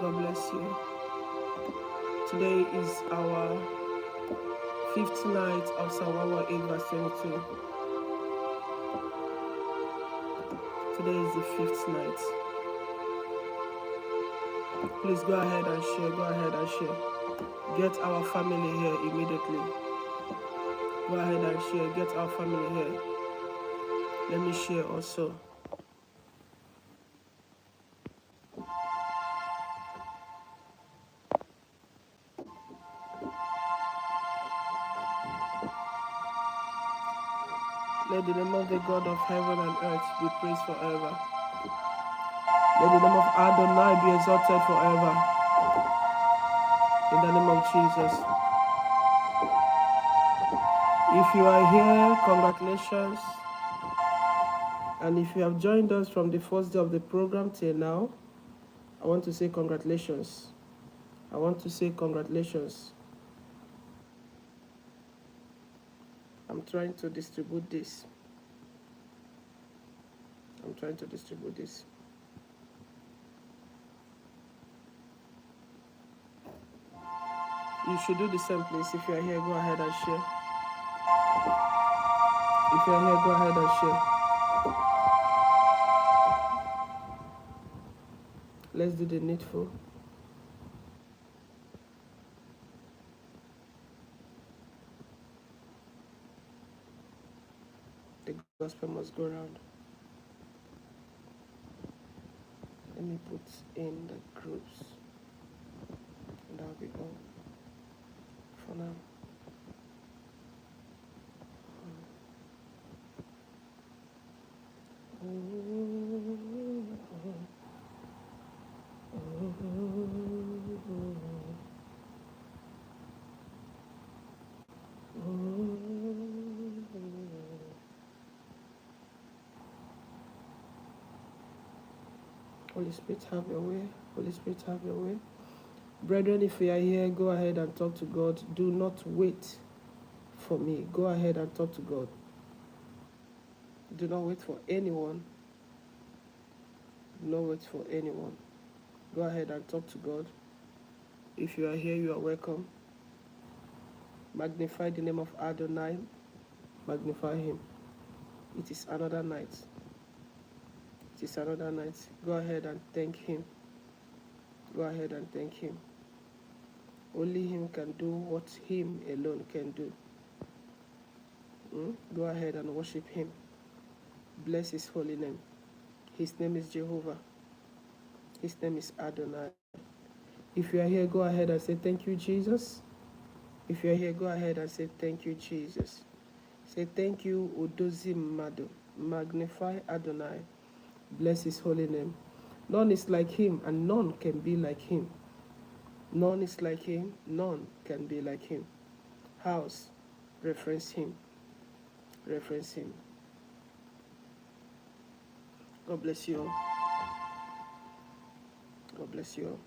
God bless you. Today is our 5th night of Psalm 118 verse 22. Today is the 5th night. Please go ahead and share. Go ahead and share. Get our family here immediately. Go ahead and share. Get our family here. Let me share also. Let the name of the God of heaven and earth be praised forever. Let the name of Adonai be exalted forever. In the name of Jesus. If you are here, congratulations. And if you have joined us from the first day of the program till now, I want to say congratulations. I want to say congratulations. I'm trying to distribute this. You should do the same, please. If you are here, go ahead and share. If you are here, go ahead and share. Let's do the needful. The gospel must go around. Let me put in the groups. And that'll be all for now. Holy Spirit, have your way. Holy Spirit, have your way. Brethren, if you are here, go ahead and talk to God. Do not wait for me. Go ahead and talk to God. Do not wait for anyone. Do not wait for anyone. Go ahead and talk to God. If you are here, you are welcome. Magnify the name of Adonai. Magnify him. It is another night. It is another night. Go ahead and thank him. Go ahead and thank him. Only him can do what him alone can do. Go ahead and worship him. Bless his holy name. His name is Jehovah. His name is Adonai. If you are here, go ahead and say thank you, Jesus. If you are here, go ahead and say thank you, Jesus. Say thank you, Odozi Mado. Magnify Adonai. Bless his holy name. None is like him, and none can be like him. None is like him, none can be like him. House, reference him. Reference him. God bless you all. God bless you all.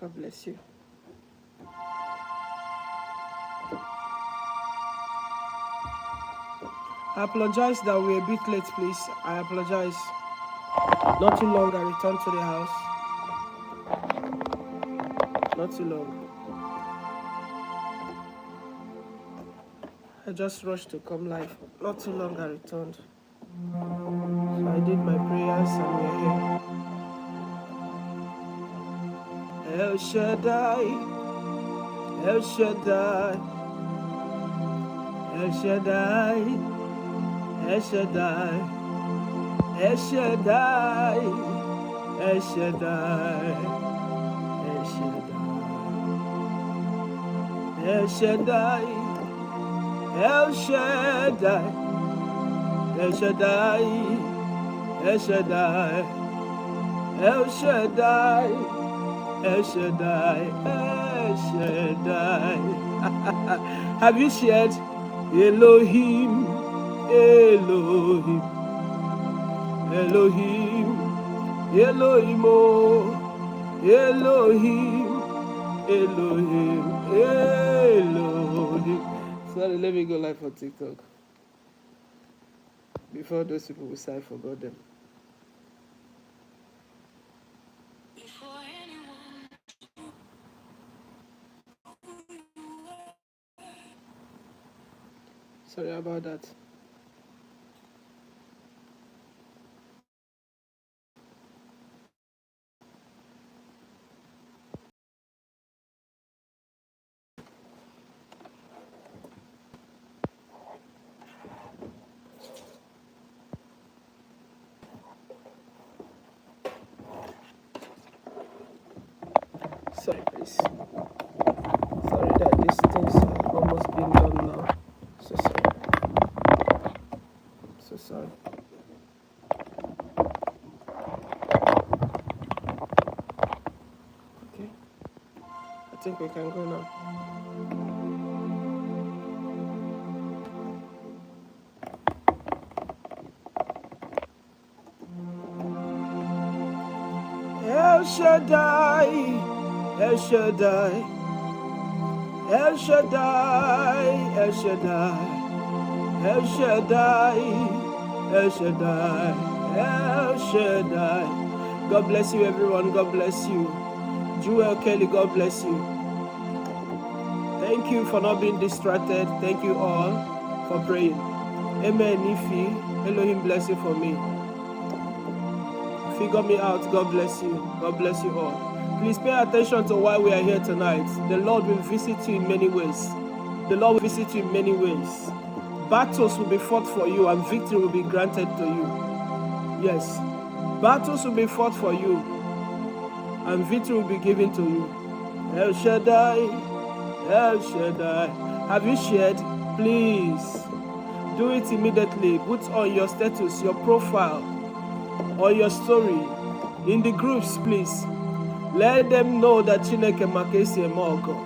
God bless you. I apologize that we're a bit late, please. I apologize. Not too long, I returned to the house. Not too long. I just rushed to come live. Not too long, I returned. So I did my prayers and we're here. El Shaddai, El Shaddai, El Shaddai, El Shaddai, El Shaddai, El Shaddai, El Shaddai, El Shaddai, El Shaddai, El Shaddai, El Shaddai, El Shaddai, El Shaddai, El Shaddai. Have you shared? Elohim, Elohim, Elohim, Elohim, oh, Elohim, Elohim, Elohim. Sorry, let me go live for TikTok before those people will say I forgot them. Sorry about that. Sorry, please. Sorry that these things are almost being done now. So sorry. So sorry. Okay. I think we can go now. El Shaddai, El Shaddai, El Shaddai, El Shaddai, El Shaddai, El Shaddai, El Shaddai. God bless you, everyone. God bless you. Jewel Kelly, God bless you. Thank you for not being distracted. Thank you all for praying. Amen. Ifi, Elohim bless you for me. Figure me out. God bless you. God bless you all. Please pay attention to why we are here tonight. The Lord will visit you in many ways. The Lord will visit you in many ways. Battles will be fought for you and victory will be granted to you. Yes. Battles will be fought for you and victory will be given to you. El Shaddai, El Shaddai. Have you shared? Please do it immediately. Put on your status, your profile, or your story in the groups, please. Let them know that Chineke Makesi Emoko.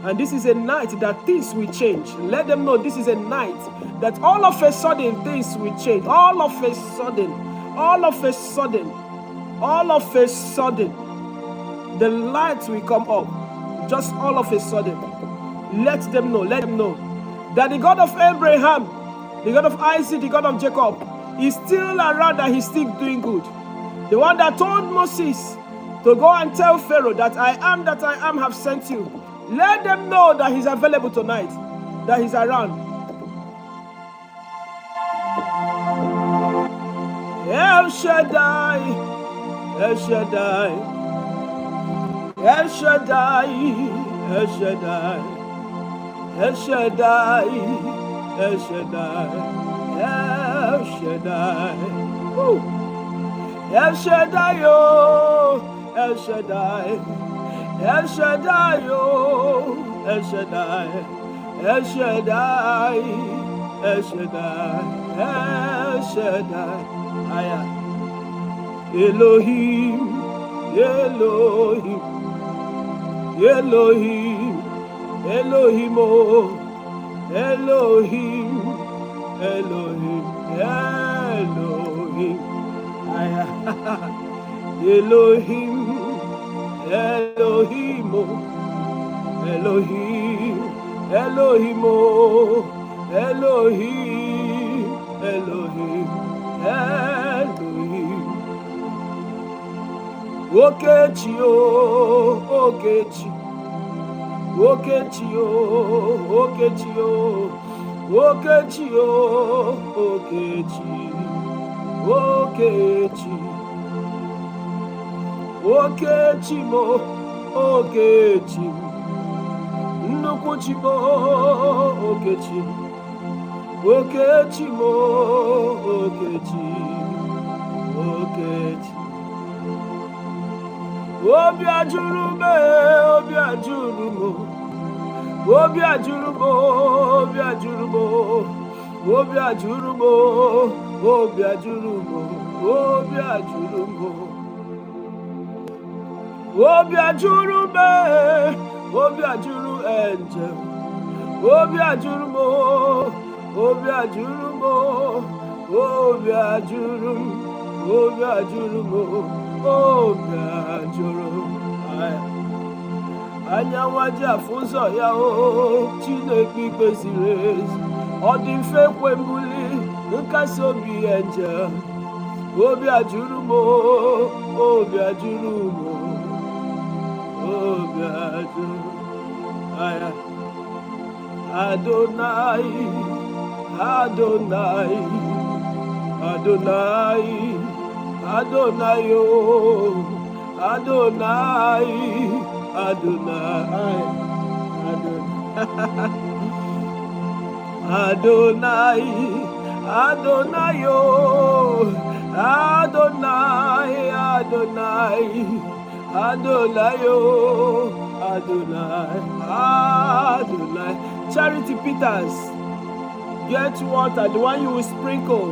And this is a night that things will change. Let them know this is a night that all of a sudden things will change. All of a sudden, all of a sudden, all of a sudden, the lights will come up. Just all of a sudden. Let them know that the God of Abraham, the God of Isaac, the God of Jacob is still around and he's still doing good. The one that told Moses to go and tell Pharaoh that I am have sent you. Let them know that he's available tonight, that he's around. El Shaddai, El Shaddai, El Shaddai, El Shaddai, El Shaddai, El Shaddai, El Shaddai. Woo. El Shaddai, oh, El Shaddai, El Shaddai, oh, El Shaddai, El Shaddai, El Shaddai, El Shaddai. Aya. Elohim, Elohim, Elohim, Elohim, oh, Elohim, Elohim, Elohim. Elohim, Elohim, Elohim, Elohim, Elohim, Elohim, Elohim. Okechi, oh, Okechi, Okechi, oh, Okechi, oh, Okechi, oh, Okechi, Okechi. Okechi mo, Okechi, Nnukwuchi mo, Okechi, Okechi mo, Okechi, Okechi. Obi ajuru me, Obi ajuru mo, Obi ajuru mo, Obi ajuru mo, Obi ajuru mo, Obi ajuru mo, Obi ajuru mo. Obi ajuru me, obi ajuru angel. Obi ajuru mo, obi ajuru mo, obi ajuru, obi ajuru mo, obi ajuru. Anyanwaji afunso ya o, Chineke ikpe ziri ezi. Ọ dị mfe ekwe mbuli, nkasi obi angel. Obi ajuru mo, obi ajuru mo, obi ajuru. Adonai, Adonai, Adonai, Adonai, oh, Adonai, Adonai, Adonai, Adonai, oh, Adonai, Adonai, Adonai, oh, Adonai, Adonai. Charity Peters, get water, the one you will sprinkle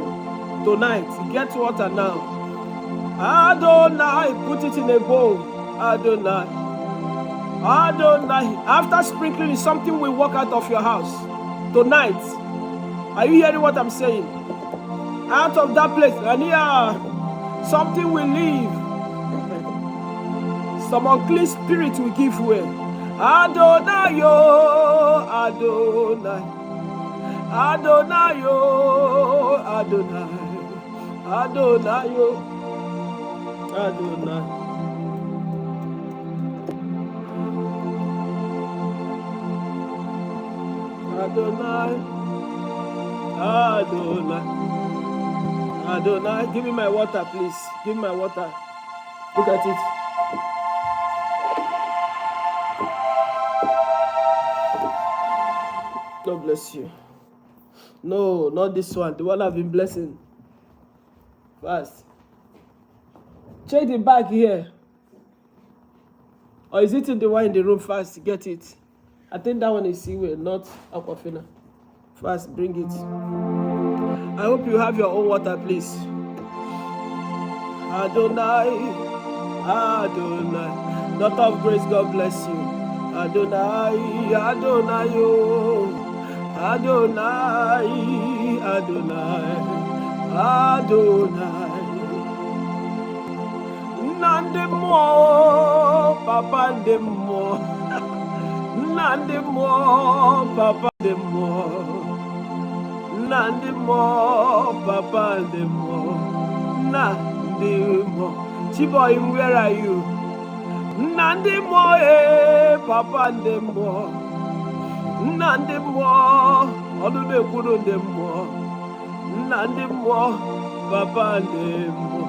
tonight. Get water now. Adonai, put it in a bowl. Adonai, Adonai. After sprinkling, something will walk out of your house tonight. Are you hearing what I'm saying? Out of that place, and here, something will leave. Some unclean spirit will give way. Adonai, oh, Adonai, Adonai, oh, Adonai, Adonai, oh, Adonai. Adonai, Adonai, Adonai. Give me my water, please. Give me my water. Look at it. God bless you. No, not this one. The one I've been blessing. Fast. Check the bag here. Or is it in the one in the room? Fast, get it. I think that one is Seaway, not Aquafina. Fast, bring it. I hope you have your own water, please. Adonai, Adonai. Daughter of grace, God bless you. Adonai, Adonai, oh. Adonai, Adonai, Adonai. Nande mo, Papa de mo. Nande mo, Papa de mo. Nande mo, Papa de mo. Nande mo. Chiboy, where are you? Nande mo, Papa de mo. Nande mo, Odude Kudo de mo. Nande mo, Papa de mo.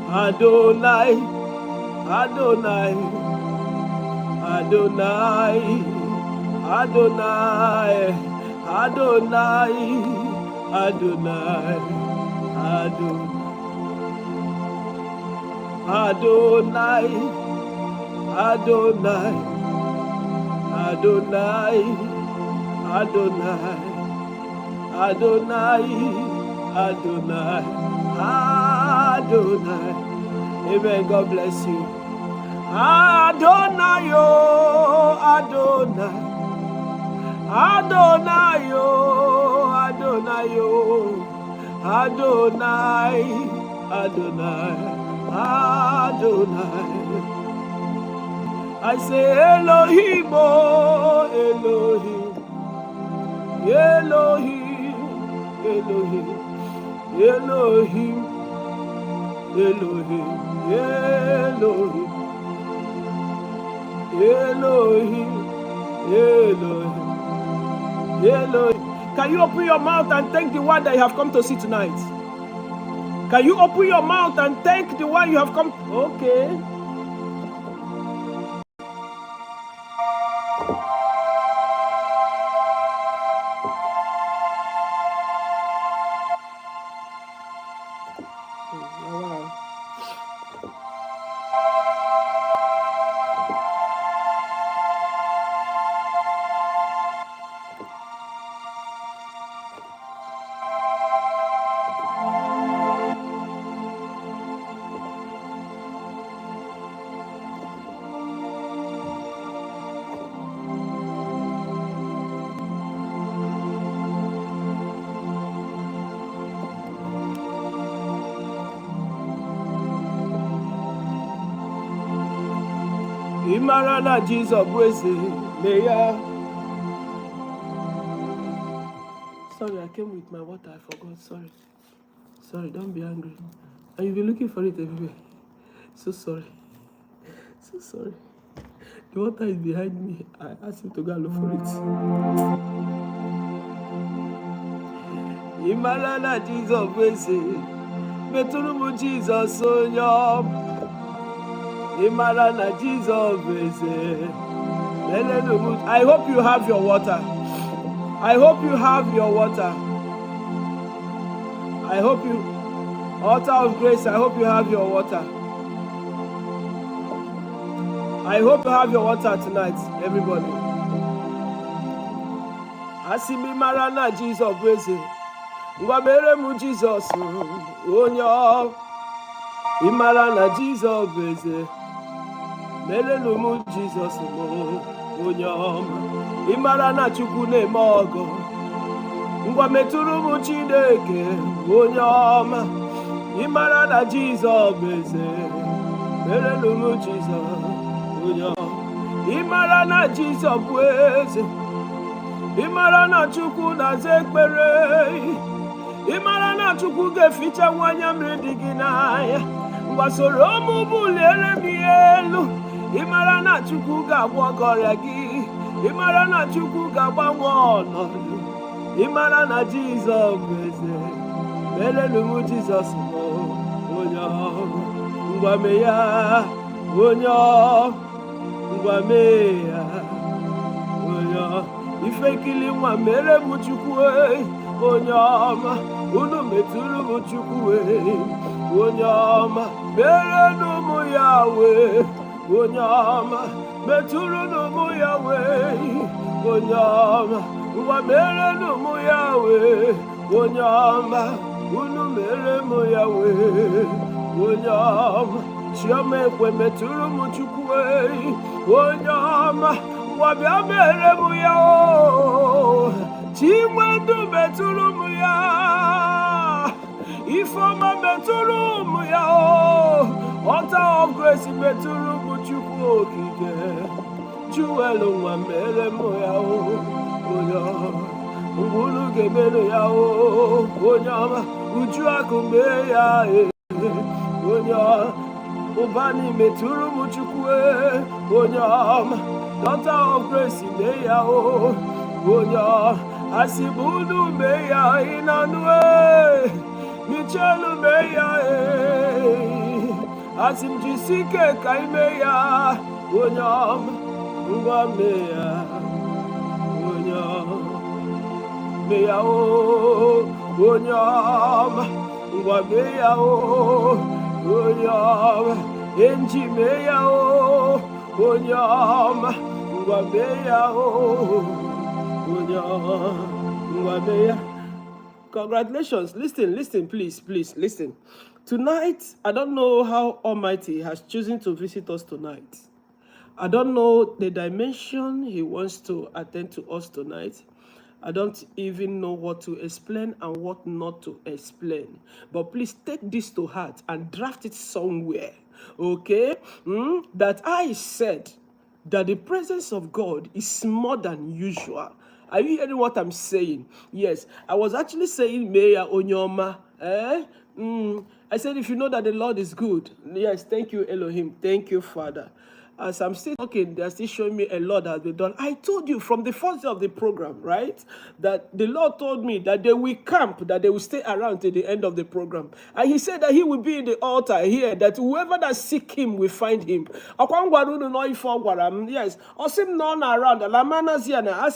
Adonai, Adonai, Adonai, Adonai, Adonai, Adonai, Adonai, Adonai, Adonai, Adonai, Adonai, Adonai, Adonai. Amen. God bless you. Adonai, oh, Adonai, Adonai, oh, Adonai, oh, Adonai, Adonai, Adonai. I say Elohim, oh, Elohim, Elohim, Elohim, Elohim, Elohim, Elohim, Elohim, Elohim, Elohim. Can you open your mouth and thank the one that you have come to see tonight? Can you open your mouth and thank the one you have come? Okay. Imarana Jesus Wese Meya. Sorry, I came with my water. I forgot. Sorry, don't be angry. And you'll be looking for it everywhere. So sorry. The water is behind me. I asked him to go and look for it. Imarana Jesus Wese Meturumu Jesus Onyom. Imarana Jesus Wese. I hope you have your water. I hope you have your water. I hope you, altar of grace, I hope you have your water. I hope you have your water tonight, everybody. Asimi marana Jesus Wese. Ngwabere mu Jesus. Onyo. Imarana Jesus Wese. Melelu mu Jesus. Onyo. Imarana chukwu na-eme ọgọ. Ngwa metụrụ m Chineke onye ọma. Imarana Jesus Wese. Melelu mu Jesus onye ọma. Imarana Jesus Wese. Imarana chukwu na-aza ekpere. Imarana chukwu ga-eficha nwanya mmiri dị gị n'anya. Ngwa soro m buliere m elu. Imarana chukwu ga-agwọ gị ọrịa gị. Imarana chukwu ga-agbanwe ọnọdụ. Imarana Jesus Wese. Melelu m Jesus onye ọma. Ngwa mee ya onye ọma. Ngwa mee ya onye ọma. Ife kili nwa mere m chukwu onye ọma. Unu metụrụ m chukwu onye ọma. Mere n'ụmụ ya onye ọma. Metụrụ n'ụmụ ya onye ọma. Ngwa mere n'ụmụ ya onye ọma. Unu mere m ya onye ọma. Chioma ekwe metụrụ m chukwu onye ọma. Ngwa bịa mere m ya Chinwendu metụrụ m ya. Ifeọma metụrụ m ya Altar of Grace metụrụ m chukwu okike. Chuwelu nwa mere m ya onye ọma. Ngwulu ga-emere ya onye ọma. Uju akụ mee ya onye ọma. Ụbani metụrụ m chukwu onye ọma. Altar of Grace mee ya onye ọma. Asibunu mee ya ịnanụ Michelu mee ya Asim jisike ka ime ya onye ọma. Ngwa mee ya onye ọma. Mee ya onye ọma. Ngwa mee ya onye ọma. Enji mee ya onye ọma. Ngwa mee ya onye ọma. Ngwa mee ya. Congratulations. Listen, please, listen. Tonight, I don't know how Almighty has chosen to visit us tonight. I don't know the dimension He wants to attend to us tonight. I don't even know what to explain and what not to explain. But please take this to heart and draft it somewhere. Okay? That I said that the presence of God is more than usual. Are you hearing what I'm saying? Yes. I was actually saying, Meya Onyoma. I said, if you know that the Lord is good. Yes, thank you, Elohim. Thank you, Father. As I'm still talking, they're still showing me a lot that has been done. I told you from the first day of the program, right? That the Lord told me that they will camp, that they will stay around till the end of the program. And He said that He will be in the altar here, that whoever that seek Him will find Him. Yes. As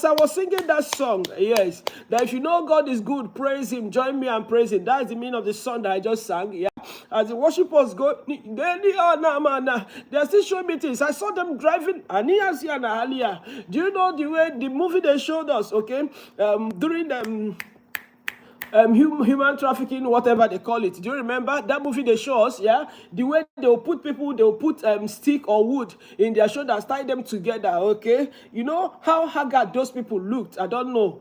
I was singing that song, yes, that if you know God is good, praise Him, join me and praise Him. That's the meaning of the song that I just sang. Yeah. As the worshipers go, they're still showing me things. I saw them driving. Do you know the way the movie they showed us? Okay, during human trafficking, whatever they call it. Do you remember that movie they show us? Yeah, the way they'll put people, they'll put stick or wood in their shoulders, tie them together. Okay, you know how haggard those people looked. I don't know,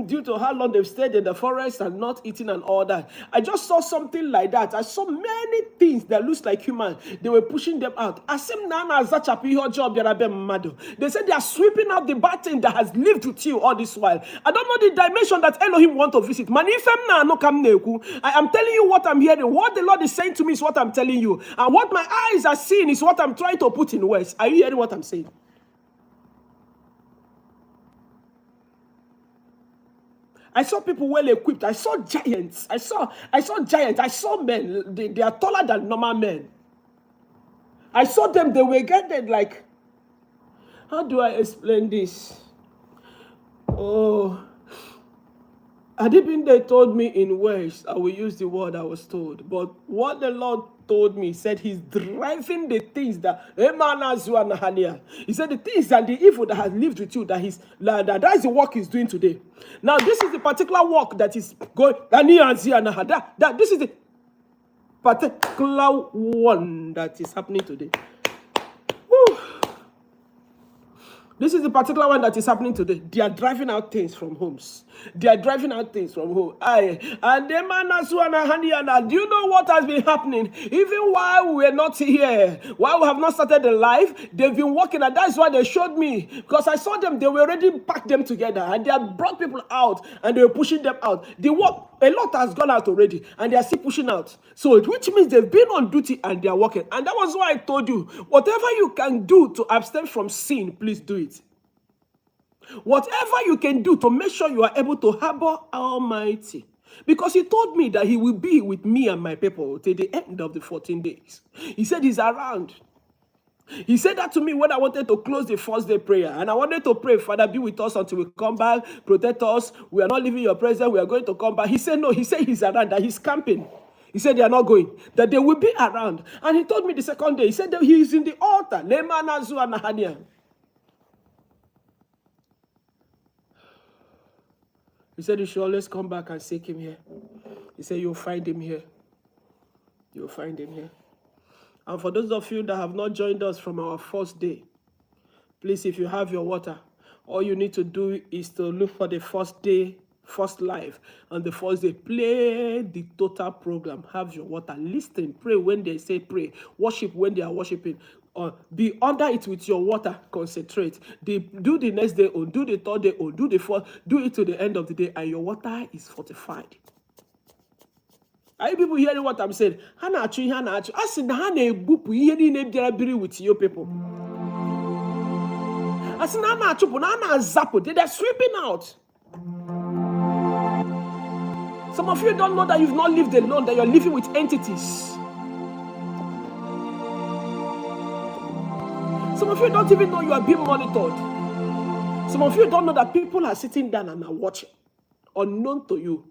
due to how long they've stayed in the forest and not eating and all that. I just saw something like that. I saw many things that looks like human. They were pushing them out. They said they are sweeping out the bad thing that has lived with you all this while. I don't know the dimension that Elohim want to visit. I am telling you what I'm hearing. What the Lord is saying to me is what I'm telling you. And what my eyes are seeing is what I'm trying to put in words. Are you hearing what I'm saying? I saw people well equipped. I saw giants. I saw giants. I saw men. They are taller than normal men. I saw them. They were gathered like, how do I explain this? Oh, they told me in words. I will use the word I was told. But what the Lord told me, said he's driving the things that he said the things and the evil that has lived with you, that's the work he's doing today. Now this is the particular work that is going. This is the particular one that is happening today. Woo. This is the particular one that is happening today. They are driving out things from homes. They are driving out things from home. And do you know what has been happening? Even while we were not here, while we have not started the life, they've been working. And that's why they showed me. Because I saw them, they were already packed them together. And they have brought people out. And they were pushing them out. The work, a lot has gone out already. And they are still pushing out. So, which means they've been on duty and they are working. And that was why I told you, whatever you can do to abstain from sin, please do it. Whatever you can do to make sure you are able to harbor Almighty. Because he told me that he will be with me and my people till the end of the 14 days. He said he's around. He said that to me when I wanted to close the first day prayer. And I wanted to pray, Father, be with us until we come back. Protect us. We are not leaving your presence. We are going to come back. He said no. He said he's around, that he's camping. He said they are not going, that they will be around. And he told me the second day, he said that he is in the altar. He said you should always come back and seek him here. He said you'll find him here. You'll find him here. And for those of you that have not joined us from our first day, please, if you have your water, all you need to do is to look for the first day, first live. On the first day, play the total program. Have your water. Listen, pray when they say pray. Worship when they are worshiping. Be under it with your water. Concentrate. Do the next day, or do the third day, or do the fourth. Do it to the end of the day, and your water is fortified. Are you people hearing what I'm saying? I said, with your people. I said, they are sweeping out. Some of you don't know that you've not lived alone, that you're living with entities. Some of you don't even know you are being monitored. Some of you don't know that people are sitting down and are watching, unknown to you.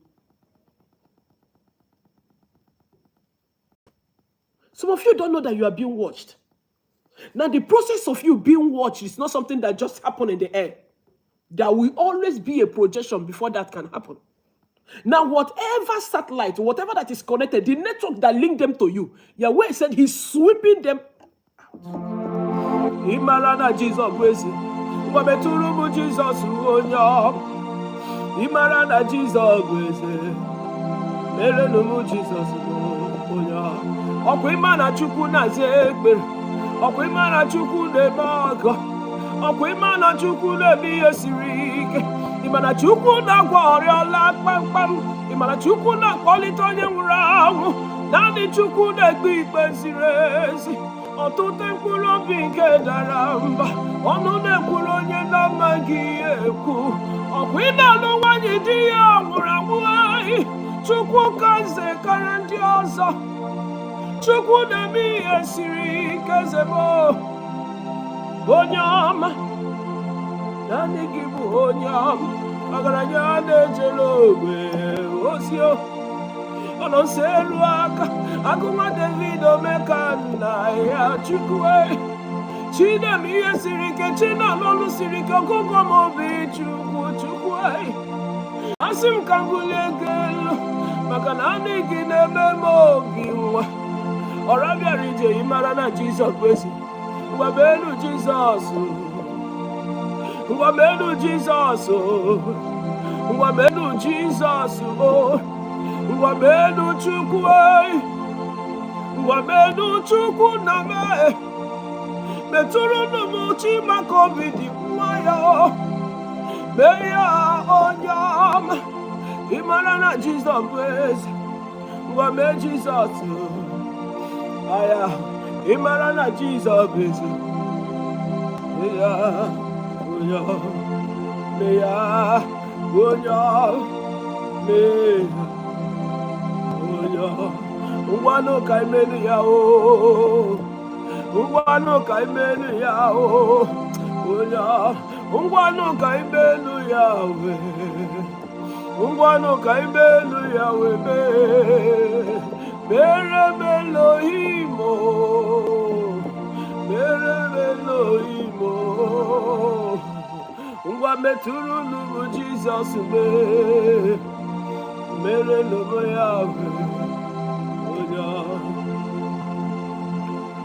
Some of you don't know that you are being watched. Now, the process of you being watched is not something that just happened in the air. There will always be a projection before that can happen. Now, whatever satellite, whatever that is connected, the network that linked them to you, Yahweh said he's sweeping them out. Imarana Jesus grace. Wabeturubu Jesus uonya. Imarana Jesus grace. Merenumu Jesus uonya. Okwimana chukwu na zekber. Okwimana chukwu na maga. Okwimana chukwu na biye sirike. Imana chukwu na gwọrịọla kpamkpam. Imana chukwu na kpọlite onye nwụrụ anwụ. Naanị chukwu na egbe ikpe ziri ezi. Ọtụtụ mkpụrụ obi nke dara mba. Ọnụ na-ekwuru onye na-amaghị ekwu. Ọkwa ị na-alụ nwanyị di ya nwụrụ anwụ anyị. Chukwu ka nze karịa ndị ọzọ. Chukwu na-eme ihe siri ike zebo. Onye ọma. Naanị gị bụ onye ọma. Ọgaranya na-ejere ogbe ozio. Ọnọ nso elu aka. Agụnwa David omeka nna ya Chukwu. Chidem ihe siri ike. Chinalolu siri ike. Ọgụgụ m obi Chukwu. Asim Kangulego, Makanani Ginemo Giwa, Orabia Rije, Imarana Jesus Christ, Wabelu Jesus, Wabelu Jesus, Wabelu Jesus, Wabelu Chukwe, Wabelu Chukuname, Meturu Muchi Makovidi, Maya, Meya Onyam. Imarana Jesus praise, Wame Jesus, Aya, Imarana Jesus praise, Meya, Oya, Meya, Oya, Meya, Oya, Uwano kaimenu yao, Uwano kaimenu yao, Oya, Uwano kaimenu yao. Ungwano kaibelu ya webe Meremelo imo Meremelo imo Ungwa meturu nubu Jesus me Merelo ya we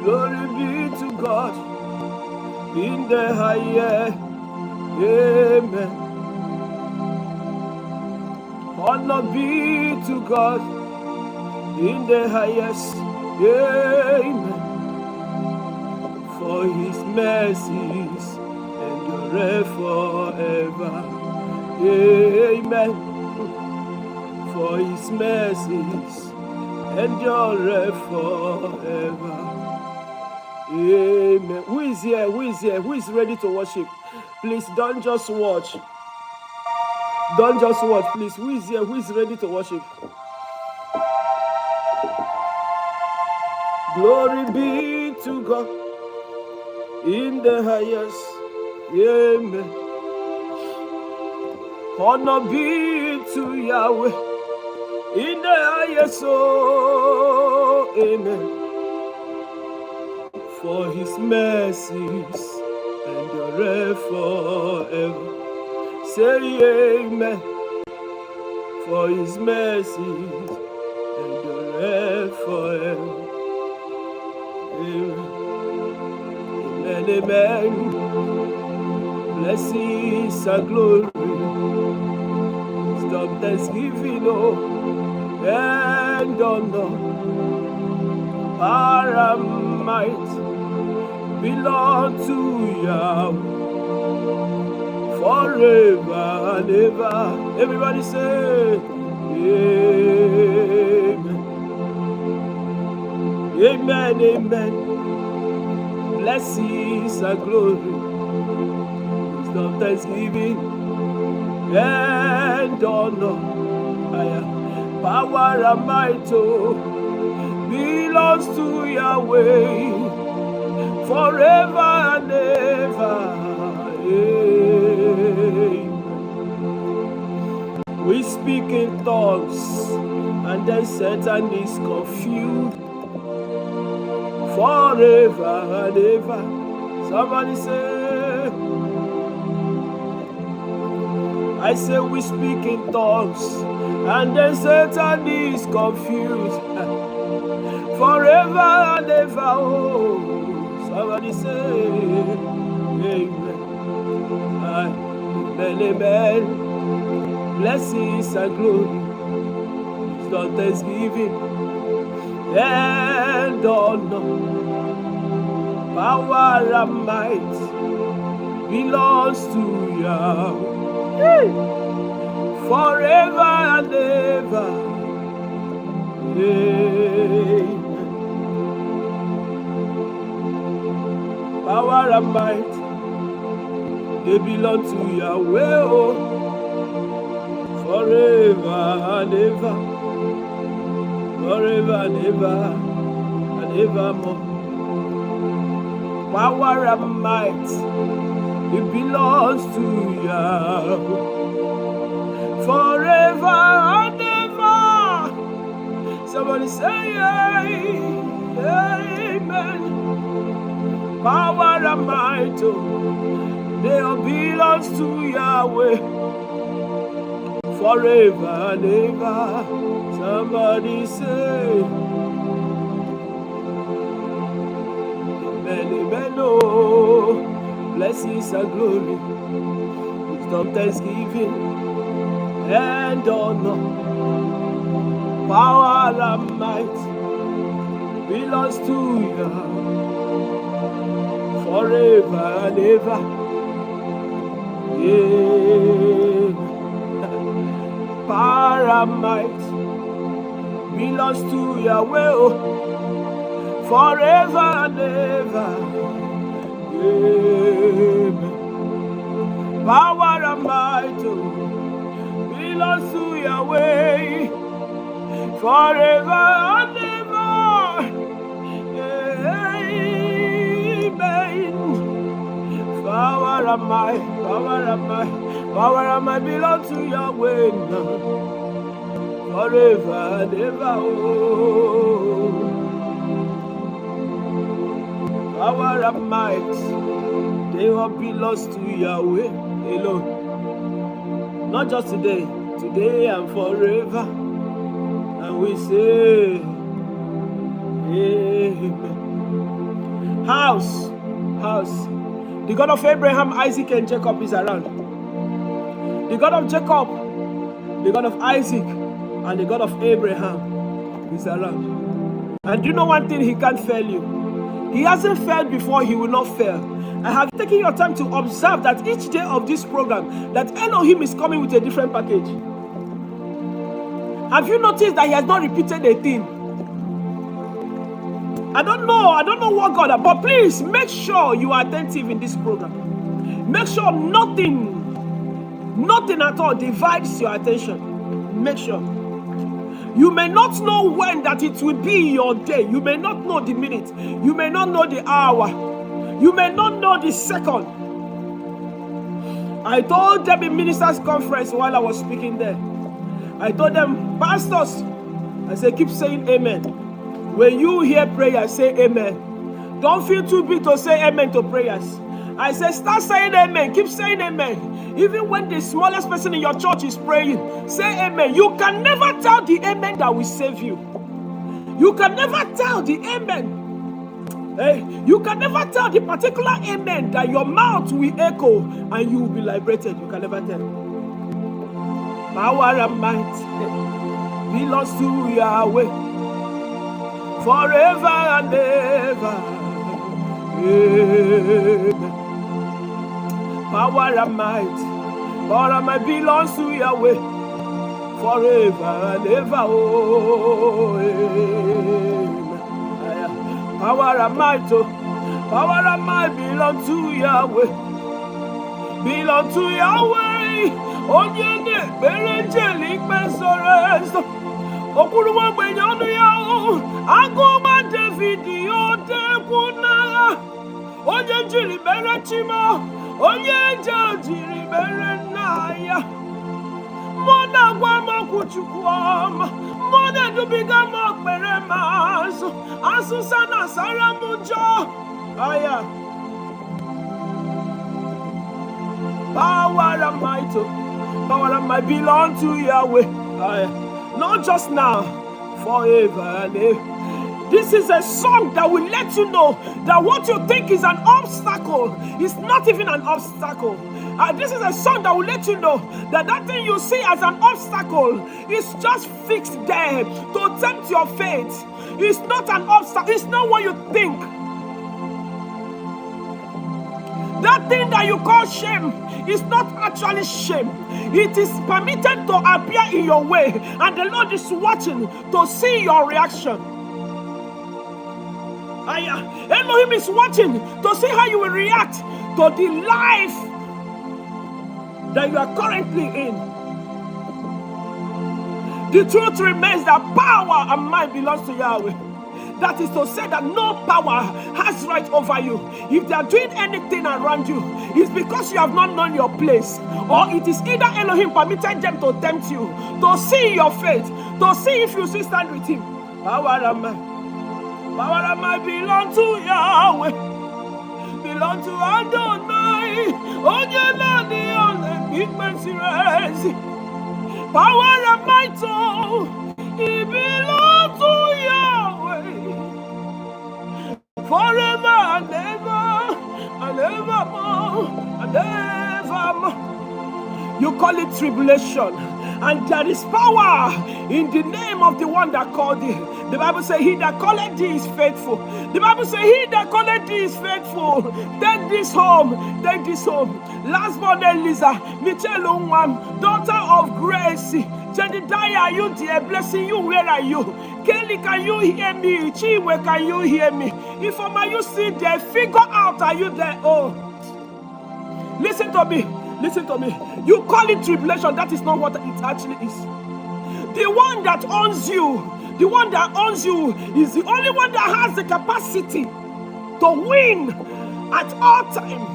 Glory be to God in the highest. Amen. Honor be to God in the highest. Amen. For his mercies endure forever. Amen. For his mercies endure forever. Amen. Who is here? Who is here? Who is ready to worship? Please don't just watch. Don't just watch, please. Who is here? Who is ready to worship? Glory be to God in the highest. Amen. Honor be to Yahweh in the highest. Oh, amen. For his mercies endure forever. Say amen. For his mercies endure forever. Amen. Amen, amen. Blessings and glory. Stop thanksgiving, oh, and honor. Power and might belong to Yahweh. Forever and ever. Everybody say amen. Amen, amen. Blessings and glory, wisdom, thanksgiving and honor, power and might belongs to Yahweh forever and ever. We speak in tongues, and then Satan is confused forever and ever. Somebody say, I say we speak in tongues, and then Satan is confused forever and ever. Oh, somebody say, amen. Amen, amen. Blessings and glory, wisdom, thanksgiving and honor, power and might belongs to Yahweh forever and ever. Amen. Power and might, they belong to Yahweh, oh, forever and ever, forever and ever and evermore. Power and might, it belongs to Yahweh, forever and ever. Somebody say amen. Power and might, they all belongs to Yahweh forever and ever. Somebody say, amen, amen, oh. Blessings and glory, wisdom, thanksgiving, and honor, power and might belongs to you forever and ever. Yeah. Power and might belongs to Yahweh, oh, forever and ever. Yeah. Power and might, oh, belongs to Yahweh, forever and ever. Amen. Power and might, power and might, power and might belong to Yahweh now, forever and ever. Oh. Power and might, they all belongs to Yahweh alone. Not just today, today and forever. And we say, amen. House. The God of Abraham, Isaac, and Jacob is around. The God of Jacob, the God of Isaac, and the God of Abraham is around. And you know one thing, he can't fail you. He hasn't failed before, he will not fail. I have taken your time to observe that each day of this program, that Elohim is coming with a different package. Have you noticed that he has not repeated a thing? I don't know what God, but please make sure you are attentive in this program. Make sure nothing at all divides your attention. Make sure. You may not know when that it will be your day. You may not know the minute. You may not know the hour. You may not know the second. I told them in ministers' conference while I was speaking there. I told them, pastors, I said, keep saying amen. When you hear prayer, say amen. Don't feel too big to say amen to prayers. I said, start saying amen. Keep saying amen. Even when the smallest person in your church is praying, say amen. You can never tell the amen that will save you. You can never tell the amen. Hey, you can never tell the particular amen that your mouth will echo and you will be liberated. You can never tell. Power and might belongs to Yahweh forever and ever. Amen. Power and might belongs to Yahweh forever and ever. Oh, amen. Power and might belong to Yahweh. Belong to Yahweh. Onyene berejeli pensoresto. Okuruwa benyanu yao. Agoma David yote kuna. Onye jiri bere chimo. Onye jiri bere naya. Mona gwama kuchukwama. Mona dubiga mokbere maso. Asusana saramujo. Aya. Power and might belong to Yahweh. Aya. Not just now, forever and ever. This is a song that will let you know that what you think is an obstacle is not even an obstacle. This is a song that will let you know that that thing you see as an obstacle is just fixed there to tempt your faith. It's not an obstacle. It's not what you think. That thing that you call shame is not actually shame. It is permitted to appear in your way, and the Lord is watching to see your reaction. Elohim is watching to see how you will react to the life that you are currently in. The truth remains that power and might belongs to Yahweh. That is to say that no power has right over you. If they are doing anything around you, it's because you have not known your place. Or it is either Elohim permitted them to tempt you, to see your faith, to see if you still stand with him. Power and might belong to Yahweh. Belong to Adonai. Power and might, oh, it belongs to Yahweh. Forever and ever and evermore and evermore. You call it tribulation, and there is power in the name of the one that called thee. The Bible says, he that calleth thee is faithful. The Bible says, he that calleth thee is faithful. Take this home, take this home. Last born Eliza, Michelle Unwam, daughter of Grace. Jedediah, are you there? Blessing you, where are you? Kelly, can you hear me? Chiwe, can you hear me? Ifoma, you see there? Figure out, are you there? Oh, listen to me. Listen to me. You call it tribulation. That is not what it actually is. The one that owns you, the one that owns you is the only one that has the capacity to win at all time.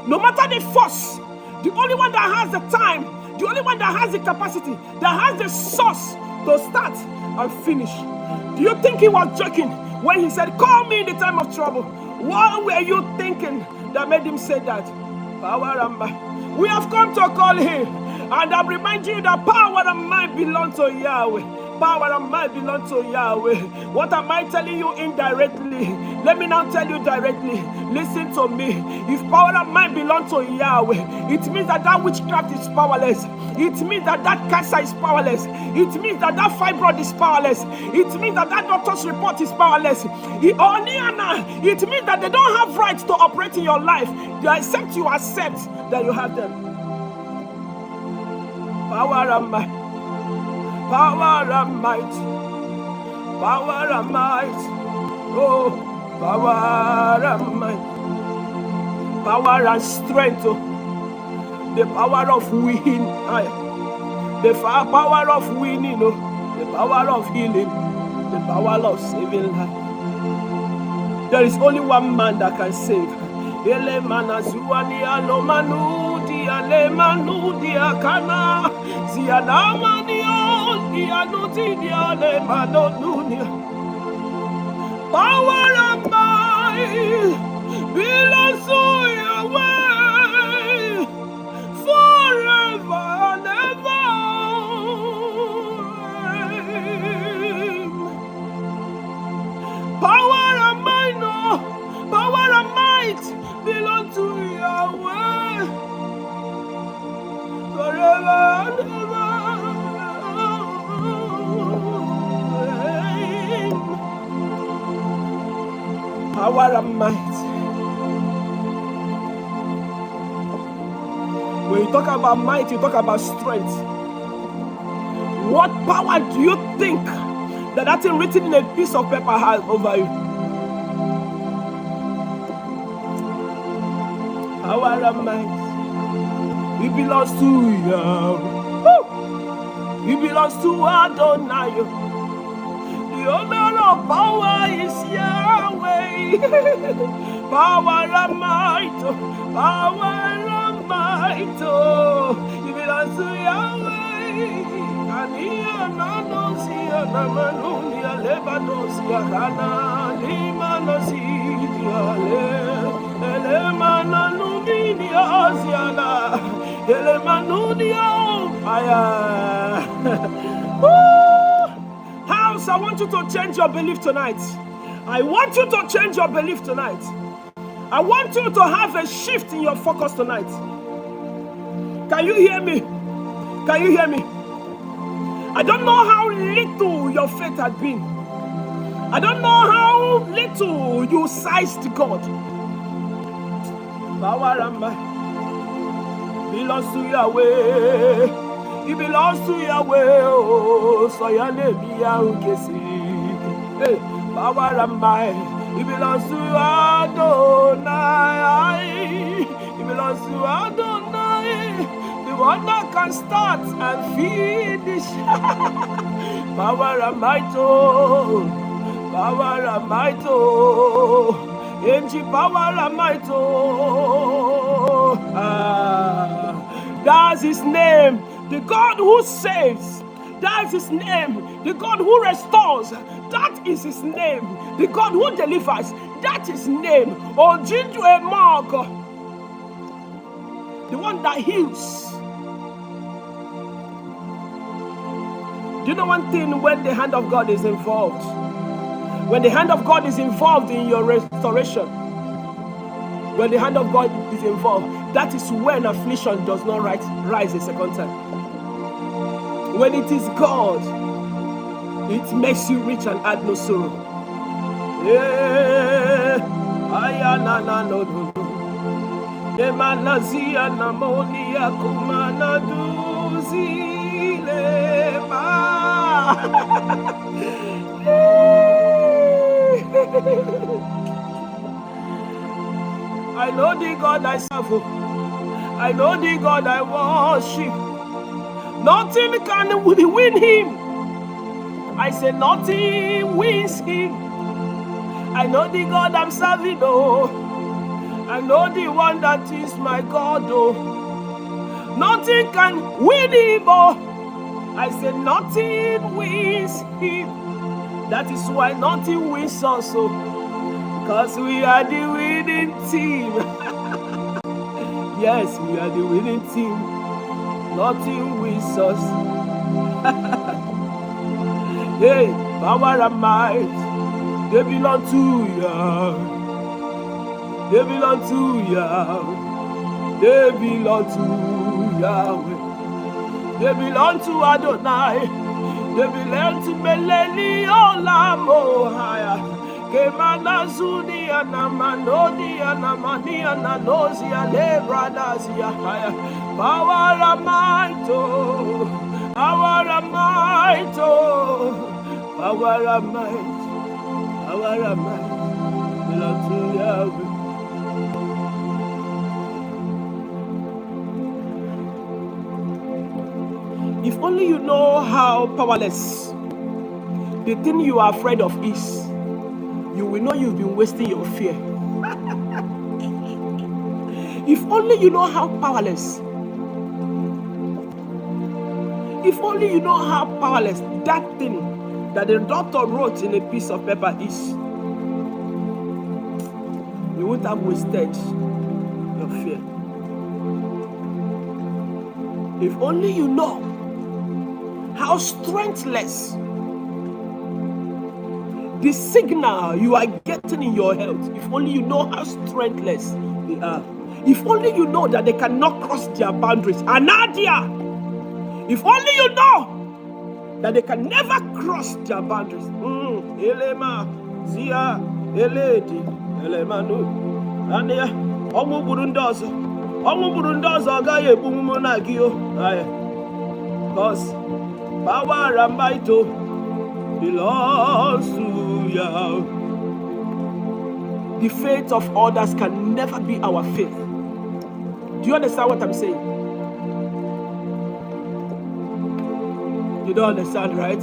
No matter the force, the only one that has the time, the only one that has the capacity, that has the source to start and finish. Do you think he was joking when he said, call me in the time of trouble? What were you thinking that made him say that? Power and might. We have come to call him, and I'm reminding you that power and might belong to Yahweh. Power and might belong to Yahweh. What am I telling you indirectly? Let me now tell you directly. Listen to me. If power and might belong to Yahweh, it means that that witchcraft is powerless. It means that that cancer is powerless. It means that that fibroid is powerless. It means that that doctor's report is powerless. It means that they don't have rights to operate in your life, except you accept that you have them. Power and might. Power and might. Power and might. Oh, power and might. Power and strength. Oh. The power of winning, the power of winning, the power of healing, the power of saving life. There is only one man that can save. Power of might belongs to Yahweh. Forever and ever. Power and might, no. Power and might belong to Yahweh. Forever and ever. Power and might. When you talk about might, you talk about strength. What power do you think that thing written in a piece of paper has over you? Power and might. It belongs to Yahweh. It belongs to Adonai. The owner of power is Yahweh. Power and might. Power and might. It belongs to Yahweh. House, I want you to change your belief tonight. I want you to change your belief tonight. I want you to have a shift in your focus tonight. Can you hear me? Can you hear me? I don't know how little your faith had been. I don't know how little you sized God. Power and might belongs to Yahweh. It belongs to Yahweh. Oh, so your name be Yahweh. Hey, power and might. It belongs to Adonai. It belongs to Adonai. The one that can start and finish. Power and might, oh. Power and might, oh. Angel power and might, oh. That's his name. The God who saves. That's his name. The God who restores. That is his name. The God who delivers. That is his name. Oh, Jinju Mark. The one that heals. Do you know one thing? When the hand of God is involved, when the hand of God is involved in your restoration, when the hand of God is involved, that is when affliction does not rise a second time. When it is God, it makes you rich and add no sorrow. Yeah. Emanazia namonia kumana duzilema. I know the God I serve. I know the God I worship. Nothing can win him. I say nothing wins him. I know the God I'm serving, oh. I know the one that is my God, oh. Nothing can win him, oh. I say nothing wins him. That is why nothing wins us, oh. Because we are the winning team. Yes, we are the winning team. Nothing wins us. Hey, power and might, they belong to you. They belong to Yahweh. They belong to Yahweh. They belong to Adonai. They belong to Meleni Olamohaya. Kemana Zuni Anamanodi Anamani Ananozi Alebradazia. Power and might, oh. Power and might, oh. Power and might. Power and might. Belong to Yahweh. If only you know how powerless the thing you are afraid of is, you will know you've been wasting your fear. If only you know how powerless, if only you know how powerless that thing that the doctor wrote in a piece of paper is, you won't have wasted your fear. If only you know how strengthless the signal you are getting in your health, if only you know how strengthless they are. If only you know that they cannot cross their boundaries. Anadia! If only you know that they can never cross their boundaries. Elema, Zia, Eledi, Elemanu, Ania, Omu Burundozo, Gaye Bumumonagio, because power and might belongs to Yahweh. The faith of others can never be our faith. Do you understand what I'm saying? You don't understand, right?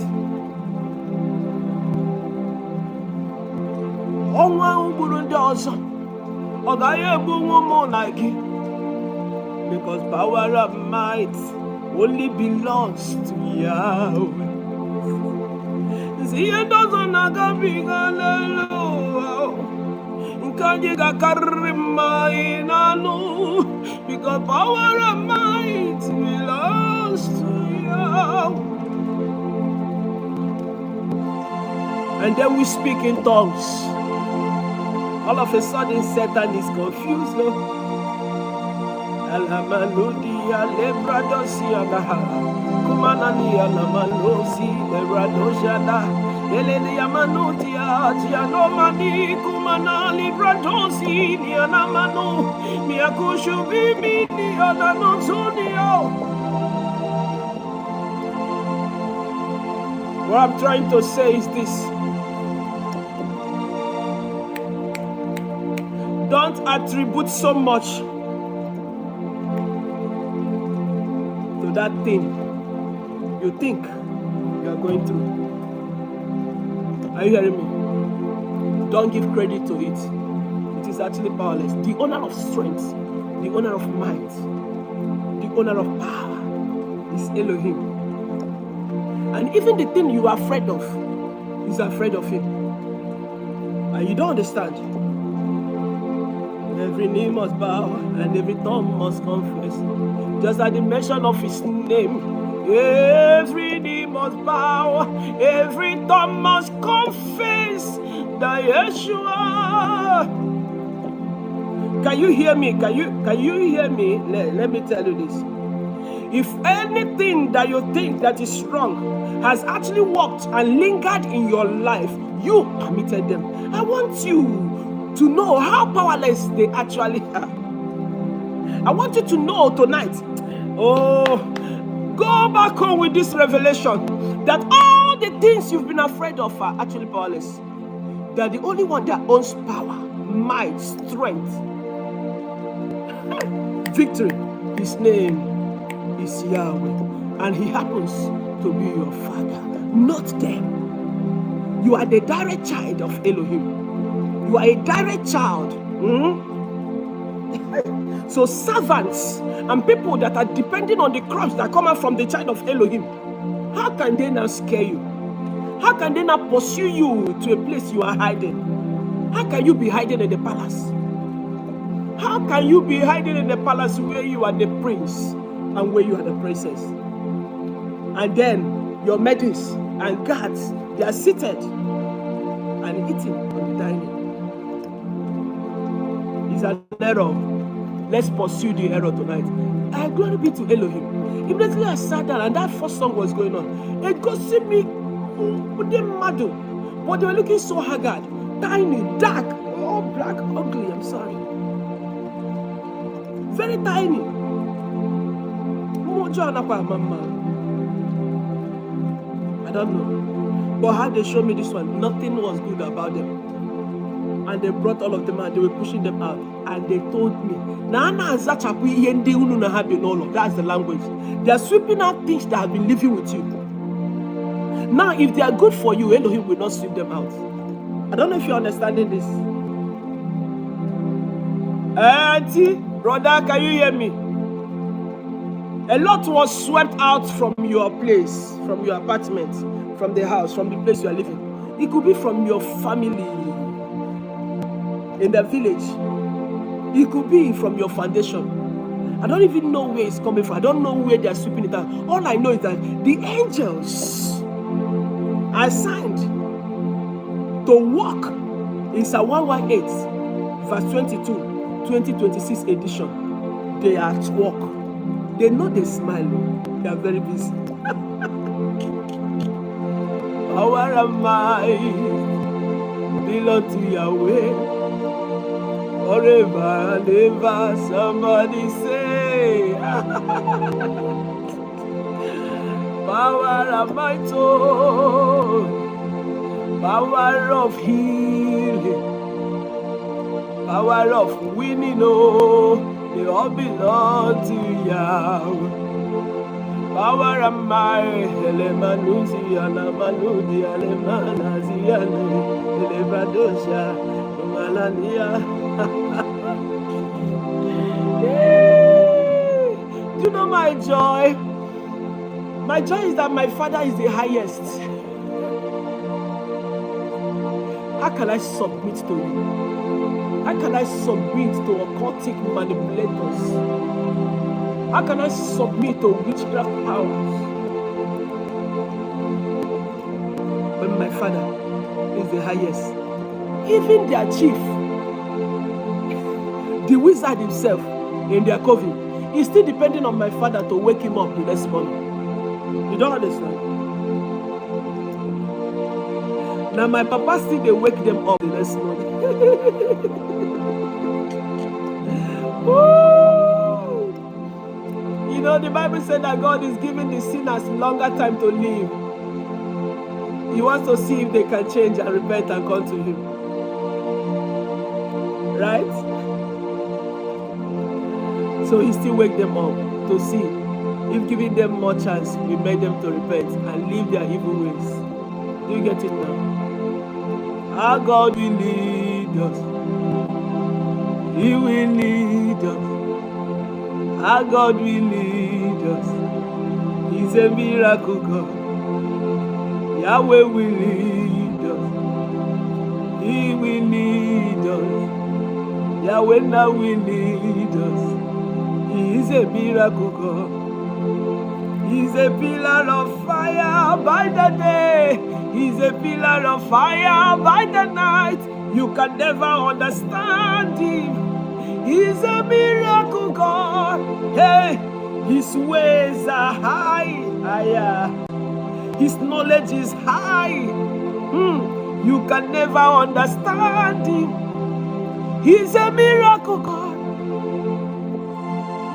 Because power and might only belongs to Yahweh. Because power and might belongs to Yahweh. And then we speak in tongues. All of a sudden Satan is confused, no? Alamanudia lebradosia naha kumanani alamanosi lebradoshada elelia manutia tianomani kumanali bradosi ni anamanu miakushu bimi ni ananosunio. What I'm trying to say is this: don't attribute so much to that thing you think you are going through. Are you hearing me? Don't give credit to it. It is actually powerless. The owner of strength, the owner of might, the owner of power is Elohim. And even the thing you are afraid of is afraid of him. And you don't understand. Every knee must bow and every tongue must confess. Just at the mention of his name, Every knee must bow, every tongue must confess that Yeshua. Can you hear me? Can you hear me? Let me tell you this. If anything that you think that is wrong has actually worked and lingered in your life, you permitted them. I want you to know how powerless they actually are. I want you to know tonight. Oh, go back home with this revelation that all the things you've been afraid of are actually powerless. They're the only one that owns power, might, strength, victory. His name is Yahweh, and he happens to be your father, not them. You are the direct child of Elohim. You are a direct child. So servants and people that are depending on the crops that come out from the child of Elohim, how can they now scare you? How can they not pursue you to a place you are hiding? How can you be hiding in the palace? How can you be hiding in the palace where you are the prince and where you are the princess? And then your maidens and guards, they are seated and eating on the dining. It's an error. Let's pursue the error tonight. Glory be to Elohim. Immediately I sat down and that first song was going on. It got to me, but they were looking so haggard, tiny, dark, all black, ugly. I'm sorry. Very tiny. I don't know. But how they showed me this one, nothing was good about them. And they brought all of them and they were pushing them out. And they told me, that's the language. They are sweeping out things that have been living with you. Now, if they are good for you, Elohim will not sweep them out. I don't know if you're understanding this. Auntie, brother, can you hear me? A lot was swept out from your place, from your apartment, from the house, from the place you are living. It could be from your family in the village. It could be from your foundation. I don't even know where it's coming from. I don't know where they are sweeping it out. All I know is that the angels are assigned to walk in Psalm 118, verse 22, 2026 edition. They are at work. They know they smile. They are very busy. Power and might belong to Yahweh. Forever and ever, somebody say. Power and might, power of healing, power of winning, they all belong to Yahweh. Power and might, Elemanuzi, Anamanudi, Alemanaziane, Elebradosha, Malania. Do you know my joy? My joy is that my Father is the highest. How can I submit to you? How can I submit to occultic manipulators? How can I submit to witchcraft powers? When my Father is the highest. Even their chief, the wizard himself in their coven, is still depending on my Father to wake him up the next morning. You don't understand? Now my papa still they wake them up the next morning. Woo! You know, the Bible said that God is giving the sinners longer time to live. He wants to see if they can change and repent and come to him. Right? So he still wake them up to see if giving them more chance will make them to repent and leave their evil ways. Do you get it now? Our God will lead us. He will lead us. Our God will lead us. He's a miracle God. Yahweh will lead us. He will lead us. Yahweh now will lead us. He is a miracle God. He's a pillar of fire by the day. He's a pillar of fire by the night. You can never understand him. He's a miracle God. Hey, his ways are high, higher. His knowledge is high. You can never understand him. He's a miracle God.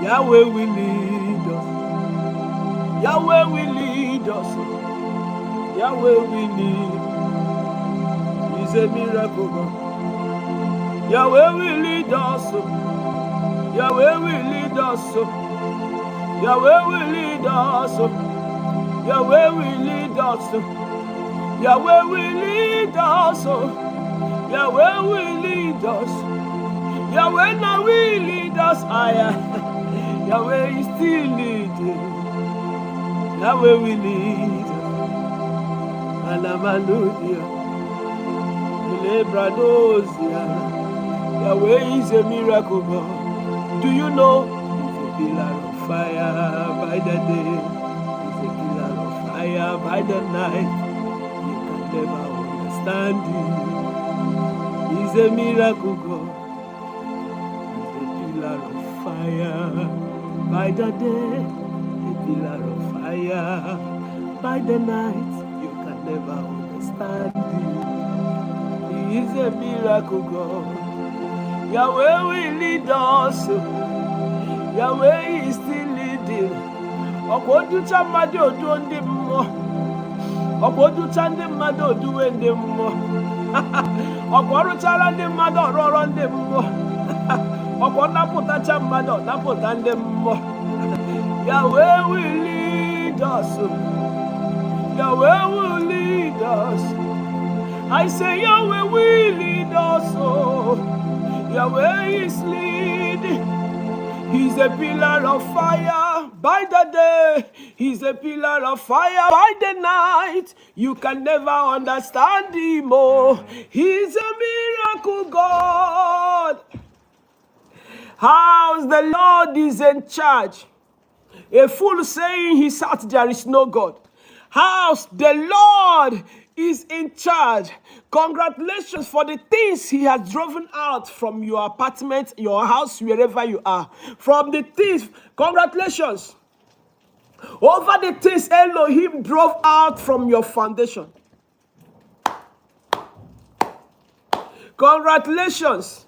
Yahweh will lead us. Yahweh will lead us. Yahweh will lead. He's a miracle God. Yahweh will lead us. Yahweh will lead us. Yahweh will lead us. Yahweh will lead us. Yahweh will lead us. Yahweh will lead us. Yahweh now will lead us higher. Yahweh is still leading. Yahweh will lead us. Alamanudia. Lebradosia. Yahweh is a miracle God. Do you know? He's a pillar of fire by the day. He's a pillar of fire by the night. You can never understand him. He's a miracle God. He's a pillar of fire by the day. A pillar of fire by the night. You can never understand him. He is a miracle God. Yahweh will lead us. Yahweh is still leading. Okoducha mmadụ odu ndị mmụọ. Okoducha ndị mmadụ oduwe ndị mmụọ. Okoruchara ndị mmadụ ọrọrọ ndị mmụọ. Okonapụtacha mmadụ napụta ndị mmụọ. Yahweh will lead us. Yahweh will lead us. I say Yahweh will lead us. Yahweh is leading. He's a pillar of fire by the day. He's a pillar of fire by the night. You can never understand him. Oh, he's a miracle God. How's the Lord is in charge? A fool saying his heart there is no God. How's the Lord is in charge? Congratulations for the things he has driven out from your apartment, your house, wherever you are. From the things, congratulations. Over the things Elohim drove out from your foundation. Congratulations.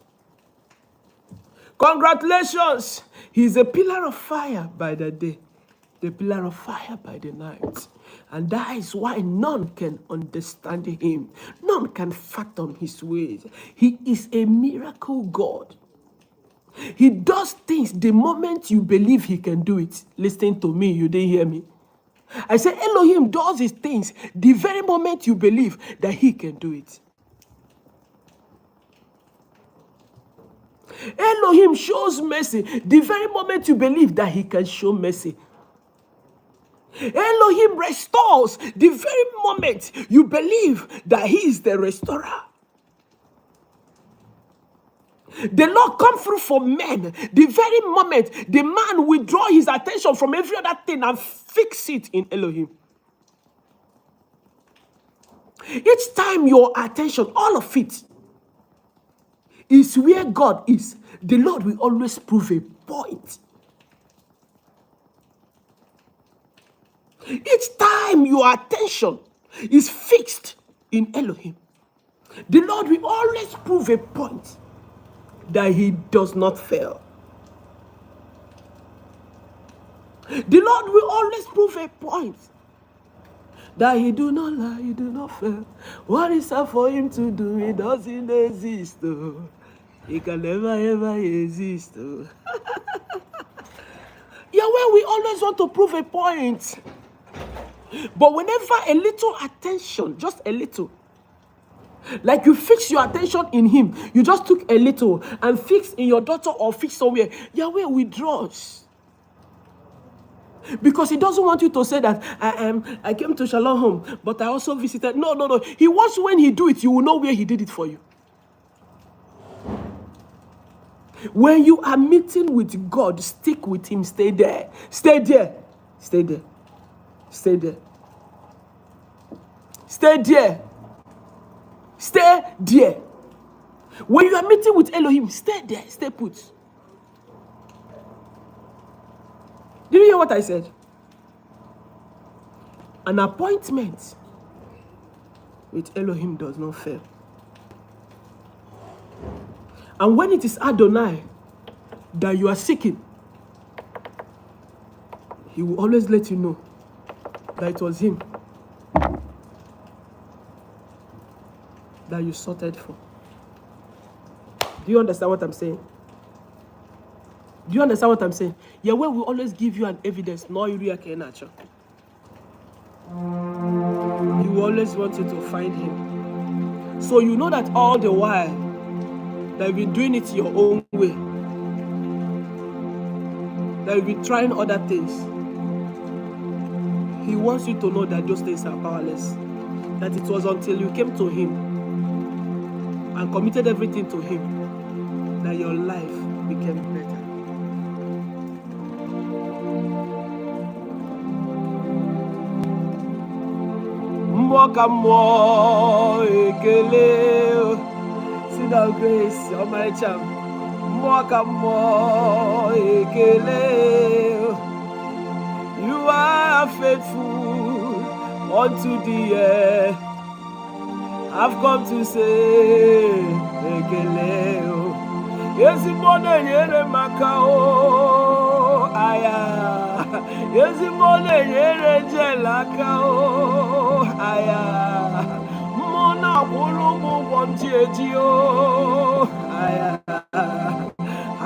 Congratulations. He's a pillar of fire by the day, the pillar of fire by the night. And that is why none can understand him. None can fathom his ways. He is a miracle God. He does things the moment you believe he can do it. Listen to me, you didn't hear me. I said Elohim does his things the very moment you believe that he can do it. Elohim shows mercy the very moment you believe that he can show mercy. Elohim restores the very moment you believe that he is the restorer. The Lord come through for men the very moment the man withdraw his attention from every other thing and fix it in Elohim. Each time your attention, all of it, is where God is, the Lord will always prove a point. Each time your attention is fixed in Elohim, the Lord will always prove a point that he does not fail. The Lord will always prove a point that he do not lie, he do not fail. What is up for him to do? He doesn't exist. Oh. He can never ever exist. Oh. Yahweh, we always want to prove a point. But whenever a little attention, just a little, like you fix your attention in him, you just took a little and fix in your daughter or fix somewhere, Yahweh withdraws. Because he doesn't want you to say that I came to Shalom home, but I also visited. No. He wants when he do it, you will know where he did it for you. When you are meeting with God, stick with him. Stay there. Stay there. Stay there. Stay there. Stay there. Stay there. When you are meeting with Elohim, stay there. Stay put. Did you hear what I said? An appointment with Elohim does not fail. And when it is Adonai that you are seeking, he will always let you know that it was him that you sorted for. Do you understand what I'm saying? Do you understand what I'm saying? Yahweh will always give you an evidence. No, you really nature. He will always want you to find him. So you know that all the while that you've been doing it your own way, that you've been trying other things, he wants you to know that those things are powerless. That it was until you came to him and committed everything to him that your life became better. Mwaka ekele, see that grace, oh my champ. Mwaka ekele, you are faithful unto the end. I've come to say ekele. Yes, morning yere makao aya. Yes, morning yere jelakao aya. Mona kulumu bontiejio aya.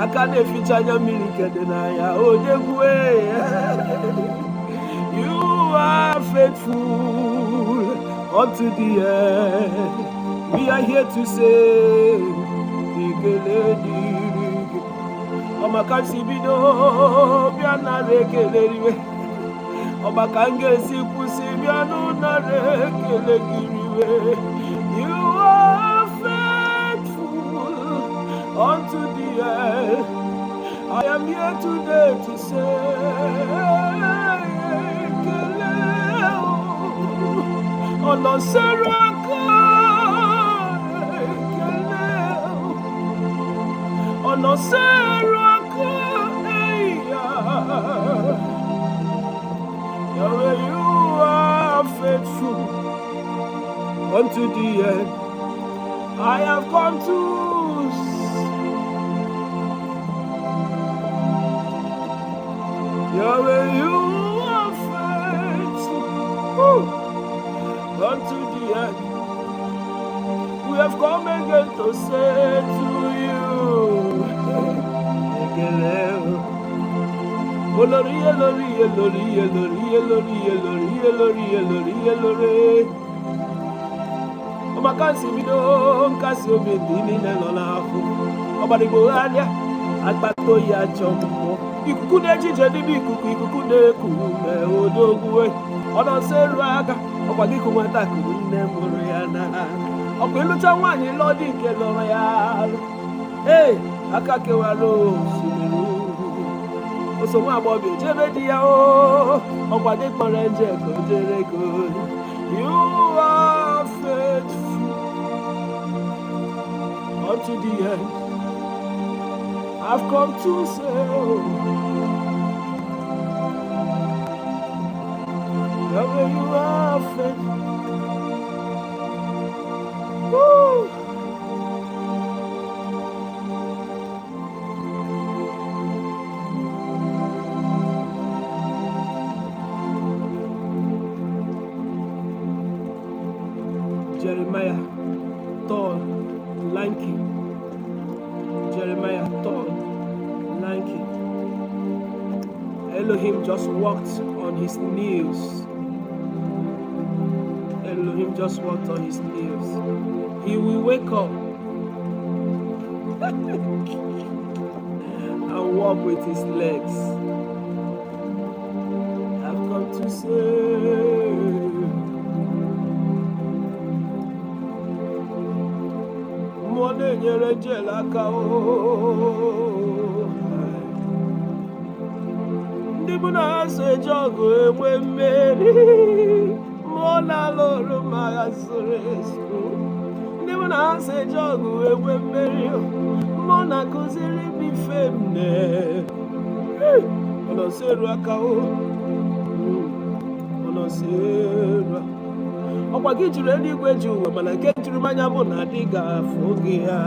Akane fichanya milikedenaya odegwe. You are faithful unto the end. We are here to say Omakansibino biana rekeleriwe. Omakange biano na rekeleriwe. You are faithful unto the end. I am here today to say Ono seraka Ono seraka Yahweh, you are faithful unto the end. I have come to Yahweh, you are faithful unto the end. We have come again to say to you, Olori, Olori, Olori, Olori, Olori, Olori, Olori, Olori, Olori. Omakansi bido, nkasi obedini nelolafu. Obadibo alia, agbato ya chombo. Ikuku nejije nibi ikuku nekume odogwe. Ono seru aga, okwagiko mwata kunne muru ya na. Okwelucha wanyi lodi nke loro ya. Hey, akakewa lo sumiru. Osomu abobi jebe dia o. Okwade korenje ko jere ko. You are faithful unto the end. I've come to say, Yahweh, you are faithful. Woo. Jeremiah, tall, lanky. Jeremiah, tall, lanky. Elohim just walked on his knees. Elohim just walked on his knees. He will wake up and walk with his legs. I've come to say, Ndibuna se jogo ewe meri Mona loro magasoresu Ndibuna se jogo ewe meri Mona kuziri bifemne Ono seru akao Ono seru Okwa gijuru eligwe juwa mana nke juru manya bụ na dị ga-afụ gị ya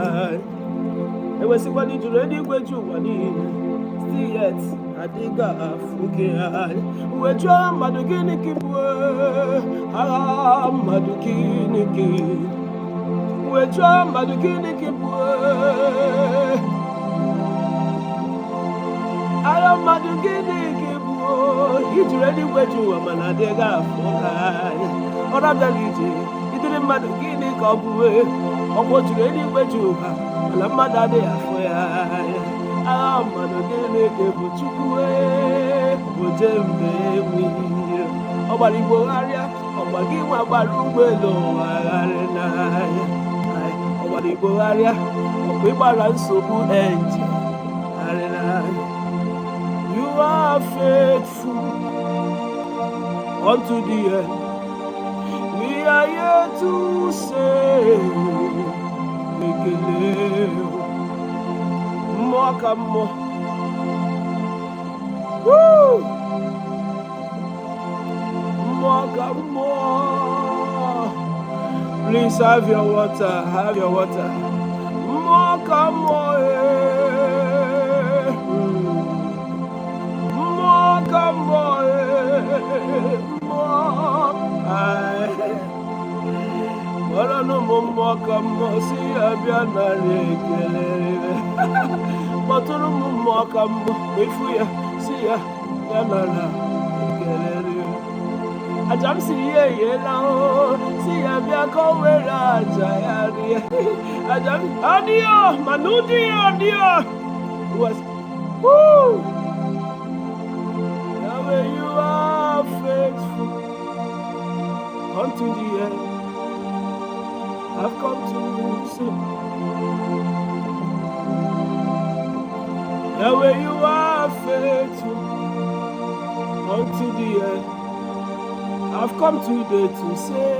ewesikwa n'ijuru eligwe juwa niile still yet adị ga-afụ gị ya uwe jụọ mmadụ gịnị ka bụ agha mmadụ gịnị ka uwe jụọ mmadụ gịnị ka bụ agha mmadụ gịnị ka bụ ijuru eligwe juwa mana adị ga-afụ gị ya ọra bịara ije idiri mmadụ gịnị ka ọ bụ ọgwụ juru eluigwe ji ụba mana mmadụ adịghị afọ ya agha mmadụ gịnị ka bụ Chukwu oje mgbe enweghị ọ gbara Igbo gharịa ọgba gị nwa gbara ụgbọelu gharị n'anya ọ gbara Igbo gharịa ọkwa ịgbara nsogbu enji gharị n'anya you are faithful unto the end. We are here to say, more come more. Woo! More come more. Please have your water, have your water. More come more. More come more. Ora no mo kamo si abia na rekele maturu mo kamo efuya si ya na rekele ajam si ye la o si abia ko wera jayari ajam adio manudi adio was woo Yahweh, you are faithful unto the end. I've come to sing. Yahweh, you are faithful unto the end. I've come today to say,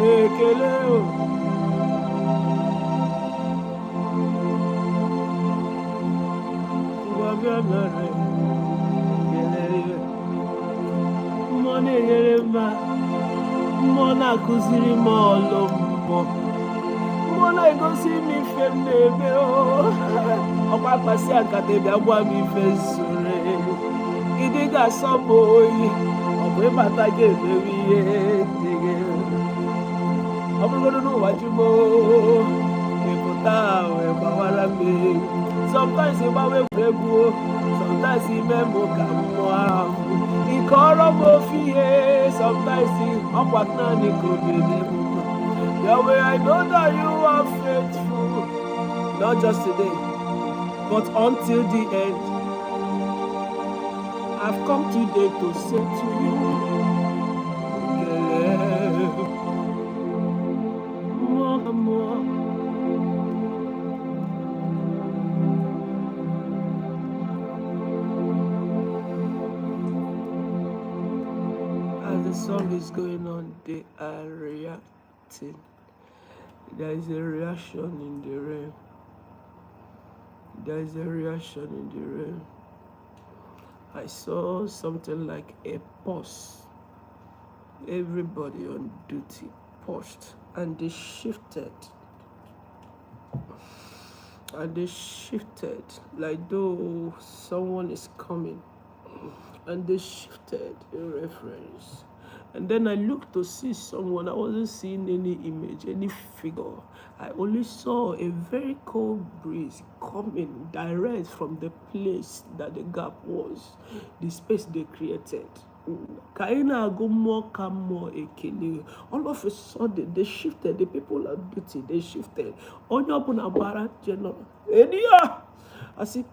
Ekeleo. Mona kuziri molo Mona egosi mi fem nebe o Ọkwa kpasi akate bịa gwa mi fe sore Idi ga sobo oyi Ọkwa ịbata ga emewi ihe dige Ọbụrụgodo n'ụwa jumo Ịpụta wee gbawara me Sometimes ịgbawe egwu Sometimes imemo ka mmụọ ahụ Ikoro mofie sometimes ọkwa nani kobede Yahweh, I know that you are faithful not just today but until the end. I've come today to say to you more. The song is going on, they are reacting. There is a reaction in the realm. There is a reaction in the realm. I saw something like a pause. Everybody on duty paused and they shifted. And they shifted like though someone is coming. And they shifted in reference. And then I looked to see someone. I wasn't seeing any image, any figure. I only saw a very cold breeze coming direct from the place that the gap was, the space they created. All of a sudden, they shifted. The people of duty, they shifted. I said,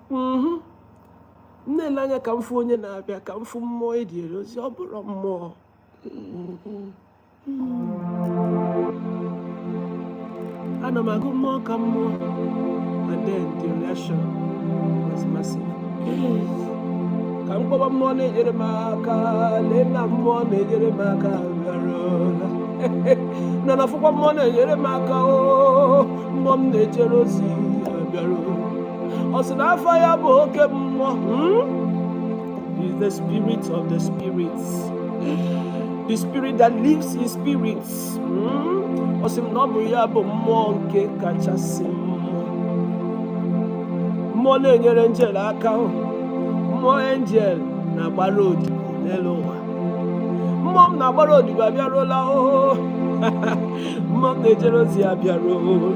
Nne ka mfu onye na-abịa ka mfu mmụọ ediere ozi ọ bụrụ mmụọ ana m agụ mmụọ ka mmụọ and then the reaction was massive m kpọba mmụọ na-enyere m aka. Lee na mmụọ na-enyere m aka bịarụla. Na na-afụkwa mmụọ na-enyere m aka. Mmụọ m na-ejere ozi bịarụla. Ọ sị na afọ ya bụ oke mmụọ. Is the spirit of the spirits. The spirit that lives in spirits. Ọ sị m na ọ bụ ya bụ mmụọ nke kachasị mmụọ. Mmụọ na-enyere njel aka. Mmụọ angel na-agbara odibo n'elu ụwa. Mmụọ m na-agbara odibo abịarụla. Mmụọ m na-ejere ozi abịarụla.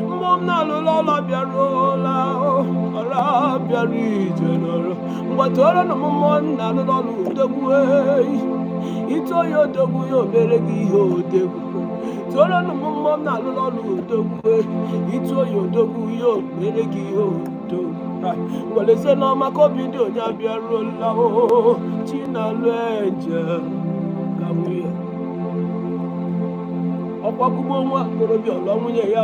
Mmụọ m na-alụla ọlụ abịarụla. Ọrụ abịara ije n'ọrụ. Mgbatoro na mmụọ m na-alụla ọlụ odogwu. Ito ya odogwu ya o mere gị ihe odogwu. Toro na mmụọ m na-alụla ọlụ odogwu. Ito ya odogwu ya o mere gị ihe odogwu. Gwaleze n'ọma ka obi dị onye abịarụla. Chinalụ eje ka nwunye. Ọkwakụgbo nwa okorobịa ọlọ nwunye ya.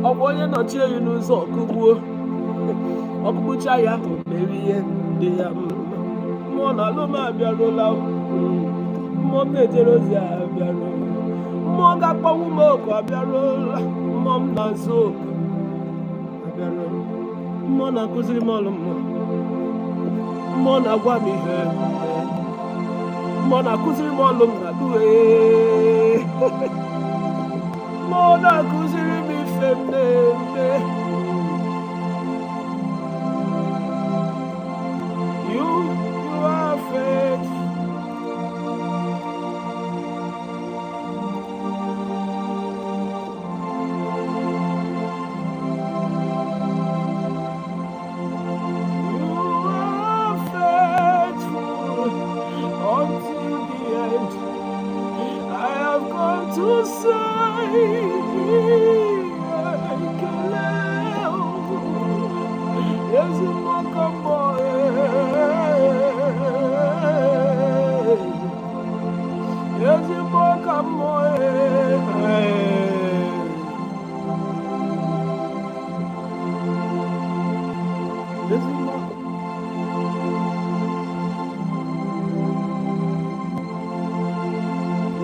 Ọkwa onye nọchie ya n'ụzọ ọkụgbuo. Ọkpụkpụcha ya mere ihe dị ya mma. Mmụọ na-alụ m abịarụla. Mmụọ m na-ejere ozi abịarụla. Mmụọ ga-akpọnwụ m oku abịarụla. Mmụọ m na-azụ oku abịarụla. Mmụọ na-akụziri m ọlụ mmụọ. Mmụọ na-agwa m ihe. Mmụọ na-akụziri m ọlụ m na-adụ. Mmụọ na-akụziri m ife m na-eme. You are faithful. Until the end, I have come to say, yes, you walk up, boy. Yes, you walk up, boy. Yes, you walk.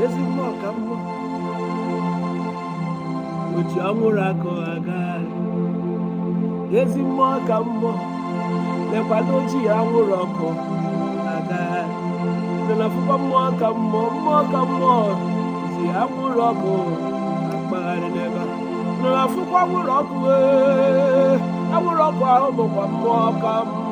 Ezigbo ọkammụọ oji ọnwụrụ akụ aga. Ezigbo ọkammụọ lekwado oji anwụrụ ọkụ aga. Na fụkwa mmụọ ọkammụọ ji anwụrụ ọkụ akpagharị n'ebe a. Na fụkwa anwụrụ ọkụ. Anwụrụ ọkụ ahụ bụkwa mmụọ ọkammụọ.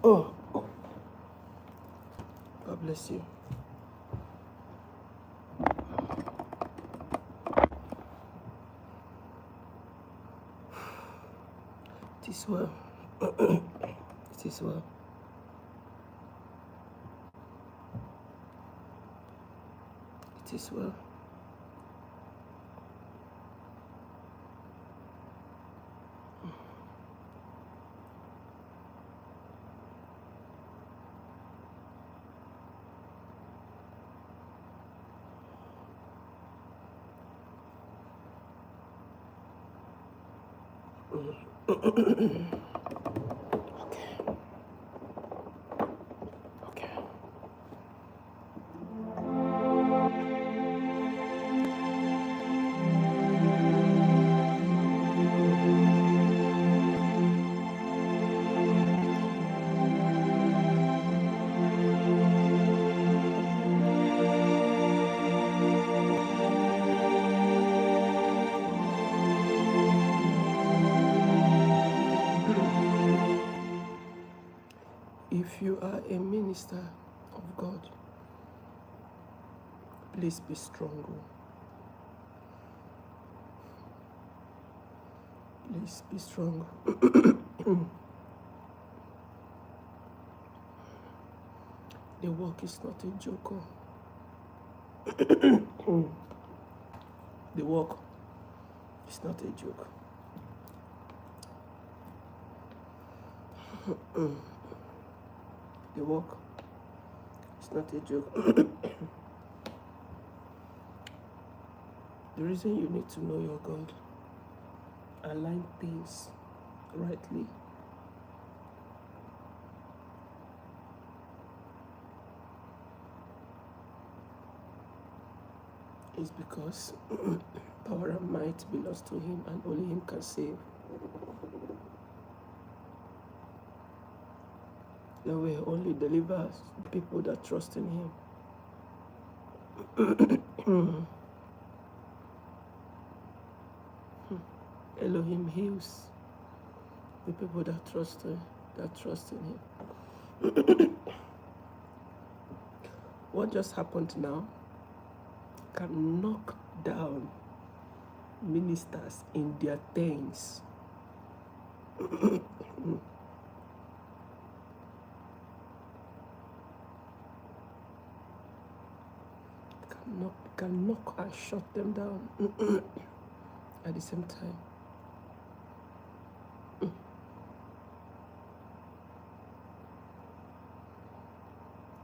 Oh, God bless you. It is well. It is well. It is well. Okay. Okay. If you are a minister of God, please be strong. Please be strong. The work is not a joke. The work is not a joke. The work is not a joke. The reason you need to know your God, align things rightly, is because power and might belongs to Him, and only Him can save. The way only delivers people that trust in Him. Elohim heals the people that trust in Him. What just happened now can knock down ministers in their things. Can knock and shut them down at the same time.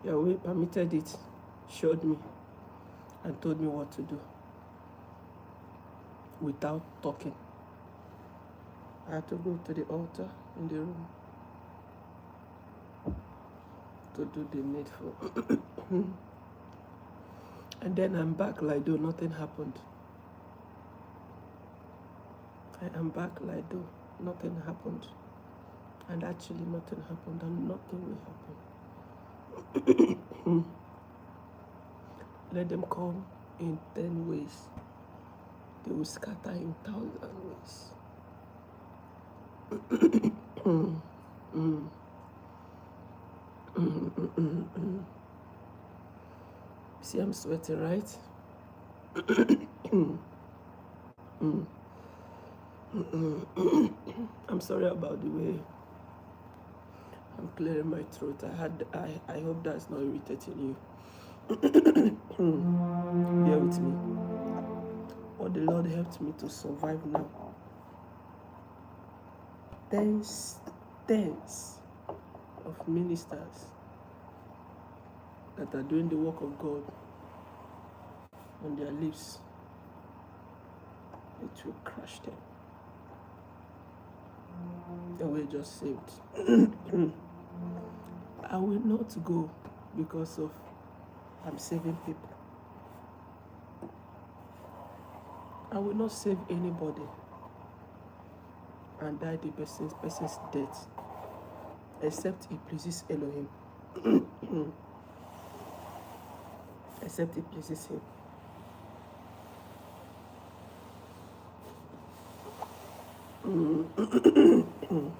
Yahweh permitted it, showed me, and told me what to do without talking. I had to go to the altar in the room to do the needful. And then I'm back like though nothing happened. I am back like though nothing happened. And actually nothing happened, and nothing will happen. Let them come in 10 ways. They will scatter in 1,000 ways. See, I'm sweating, right? I'm sorry about the way I'm clearing my throat. I hope that's not irritating you. Bear with me. What the Lord helped me to survive now. Tens of ministers that are doing the work of God on their lips. It will crush them. And we're just saved. I will not go because of I'm saving people. I will not save anybody and die the person's death, except it pleases Elohim. Except it pleases Him.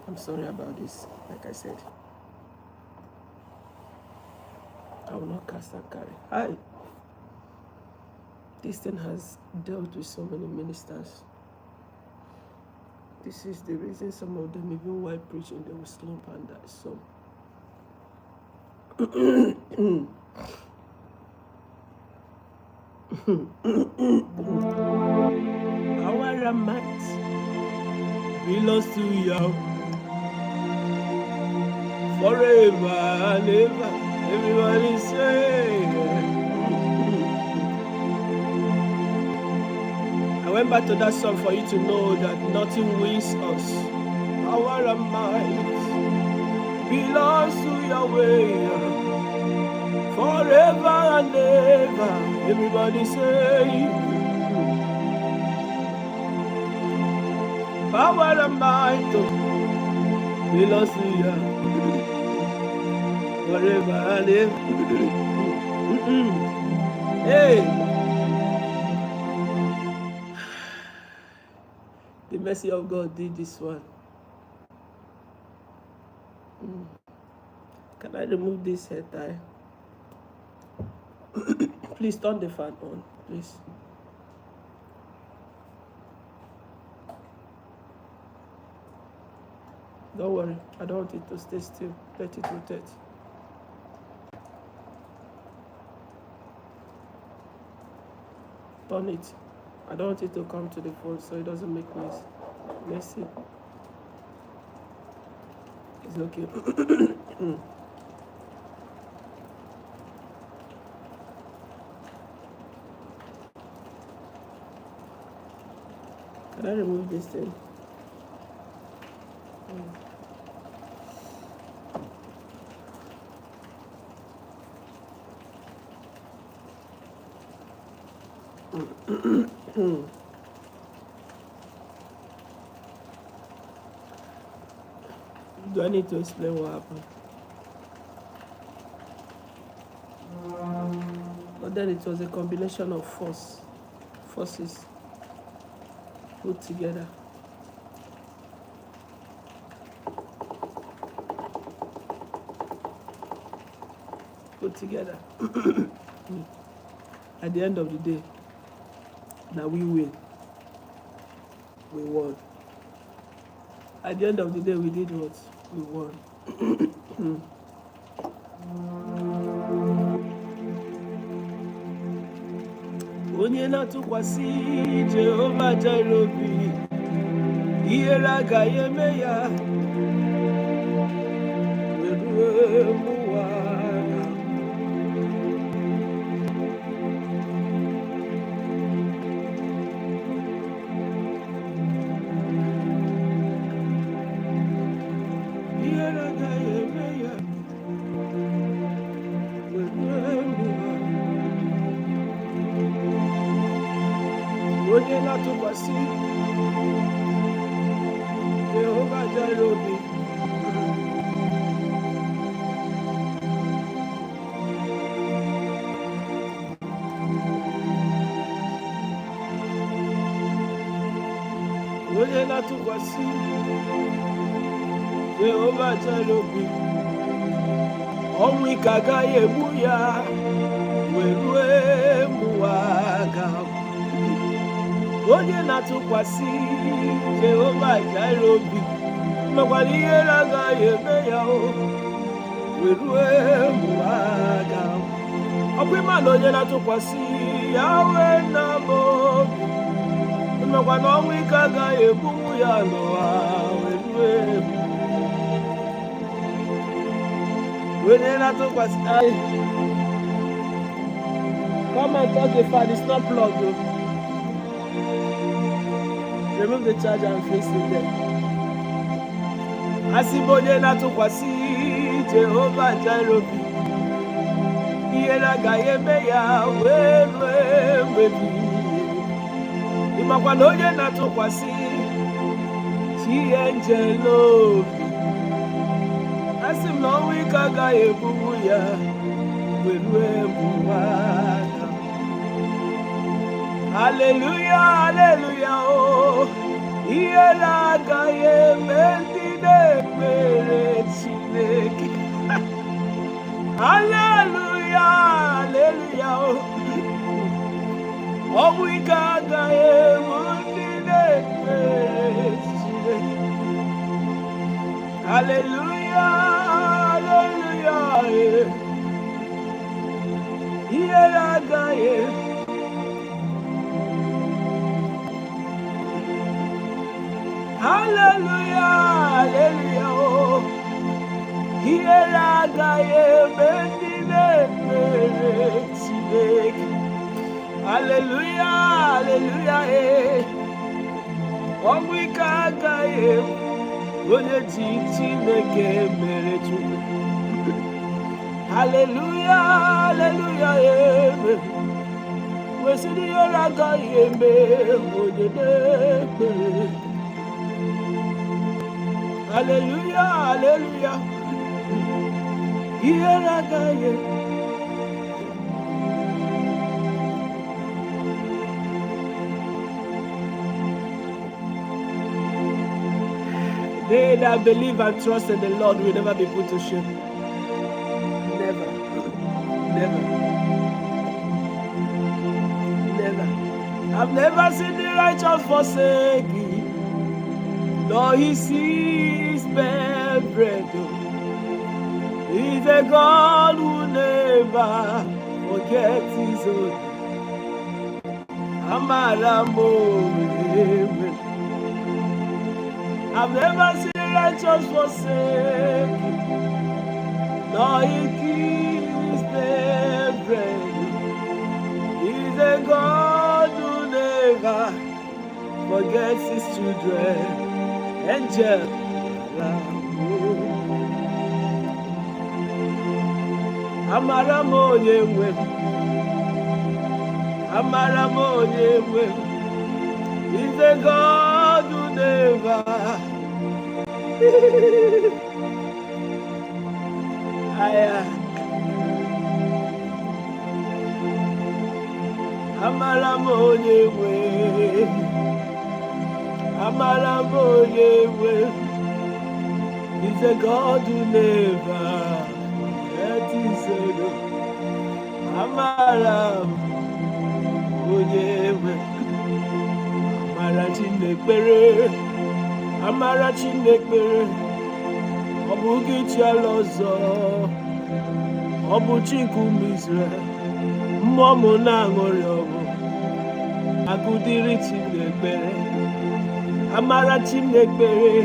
I'm sorry about this, like I said. I will not cast and carry. Hi. This thing has dealt with so many ministers. This is the reason some of them, even while preaching, they will slump and die. So, our might belongs to you forever and ever. Everybody say. I went back to that song for you to know that nothing wins us. Our might belongs to Yahweh forever and ever. Everybody say, power and might belongs to Yahweh forever and ever. Hey, the mercy of God did this one. Can I remove this hair tie? Please turn the fan on, please. Don't worry, I don't want it to stay still. Let it rotate. Turn it. I don't want it to come to the phone so it doesn't make noise. Let's see. It's okay. Can I remove this thing? Do I need to explain what happened? But then it was a combination of forces put together. At the end of the day, now we win. We won. At the end of the day, we did what? We won. Onye na-atụkwasị Jehova jere obi, ihere agaghị eme ya. Weruo ụwa ya. Ihere agaghị eme ya. Weruo ụwa. Onye na-atụkwasị Jehova jere obi, onye na-atụkwasị Jehova jere obi, ọnwụ ike agaghị egbu ya. Weruo ụwa ga. Onye na-atụkwasị Jehova jere obi, mekwara ihere agaghị eme ya. Weruo ụwa ga. Ọ bụ ịma na onye na-atụkwasị Yahweh na obi, mekwa na ọnwụ ike agaghị egbunwu ya n'ụwa. Onye na-atụkwasị come and touch the fan, it's not plugged though. Remove the charger and face it there. Asị bụ onye na-atụkwasị Jehova jere obi, ihere agaghị eme ya. Wee rue mgbe ịmakwa na onye na-atụkwasị Chineke obi, asị m na ọnwụ ike agaghị egbugbu ya. Weruo ụwa ya. Hallelujah, hallelujah, oh. Ihere agaghị eme ndị na-ekpere Chineke. Hallelujah. hallelujah. Oh, we got the hallelujah, hallelujah. Here I go. Hallelujah, hallelujah. Here I go. Hallelujah, hallelujah. Oh, we got the hallelujah, hallelujah. We see the Oraga Yembe, hallelujah, hallelujah. Oraga Yembe. They that believe and trust in the Lord will never be put to shame. Never, never, never. I've never seen the righteous forsaken, nor he sees bare bread. He's a God who never forgets his own. I've never seen the righteous forsaken, nor he keeps their bread. He's a God who never forgets his children. Angel, Amaramo Yewe, Amaramo Yewe. He's a God who never. Amaramo Yewe, Amaramo Yewe. He's a God who never. That is a God. Amaramo Yewe. Amarachi Nekbere, Obugi Chialozo, Obuchinku Misre, Momo Nangoriobo, Agudiri Nekbere, Amarachi Nekbere,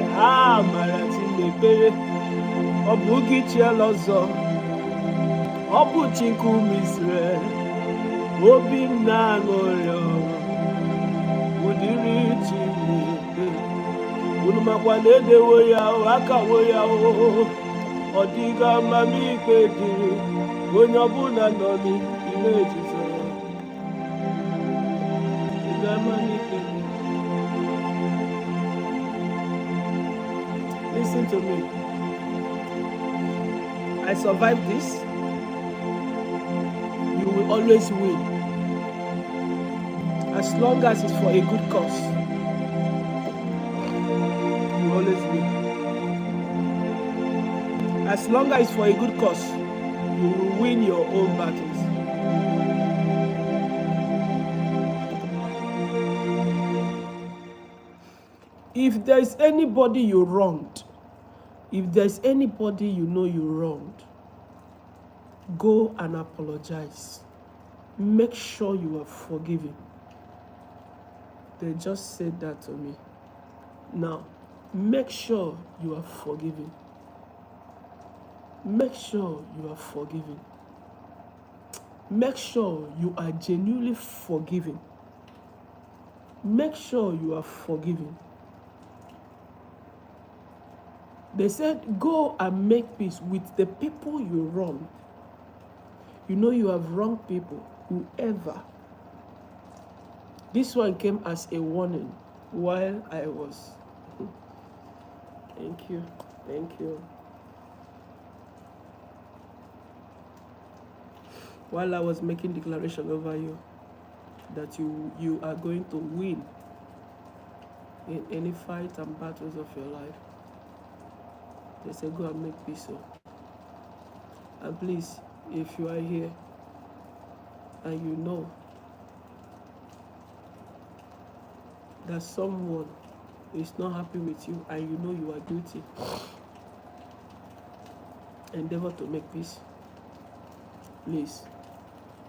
Obugi Chialozo, Obuchinku Misre, Obim Nangoriobo, Udiri Nekbere. Unumakwanede woya aka woya odiga mami pediri onye ọbụla nọ n'ime Jizọs. Listen to me. I survived this. You will always win. As long as it's for a good cause. Always win. As long as it's for a good cause, you will win your own battles. If there's anybody you wronged, if there's anybody you know you wronged, go and apologize. Make sure you are forgiven. They just said that to me. Now, make sure you are forgiven. Make sure you are forgiven. Make sure you are genuinely forgiven. Make sure you are forgiven. They said, go and make peace with the people you wrong. You know you have wronged people, whoever. This one came as a warning while I was. Thank you. Thank you. While I was making declaration over you, that you are going to win in any fight and battles of your life. They say, go and make peace. And please, If you are here and you know that someone is not happy with you and you know you are guilty, endeavor to make peace, please,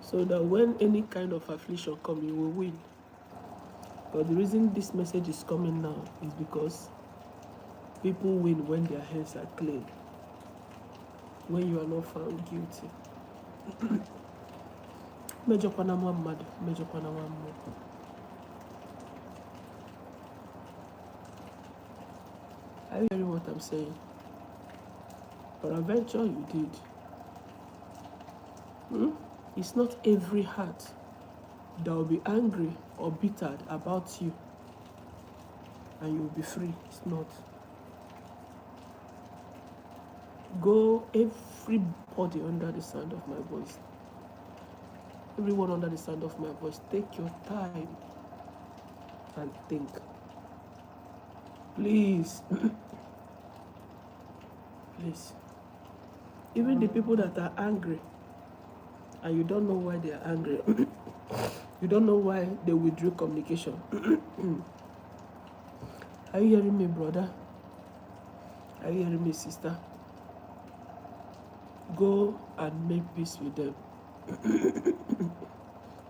so that when any kind of affliction comes, you will win. But the reason this message is coming now is because people win when their hands are clean, when you are not found guilty. Are you hearing what I'm saying? Peradventure you did. It's not every heart that will be angry or bitter about you and you will be free. It's not. Go, everybody under the sound of my voice, everyone under the sound of my voice, take your time and think. Please. Please. Even the people that are angry and you don't know why they are angry, you don't know why they withdrew communication. Are you hearing me, brother? Are you hearing me, sister? Go and make peace with them.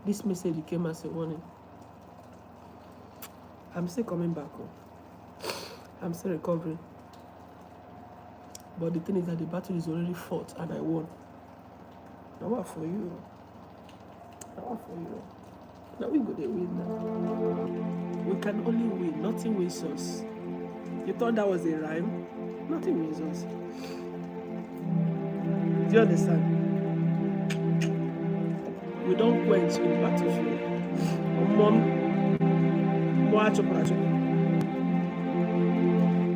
This message came as a warning. I'm still coming back home. I'm still recovering. But the thing is that the battle is already fought and I won. Now what for you? Now what for you? Now we go to win now. We can only win. Nothing wins us. You thought that was a rhyme? Nothing wins us. Do you understand? We don't quench in the battlefield.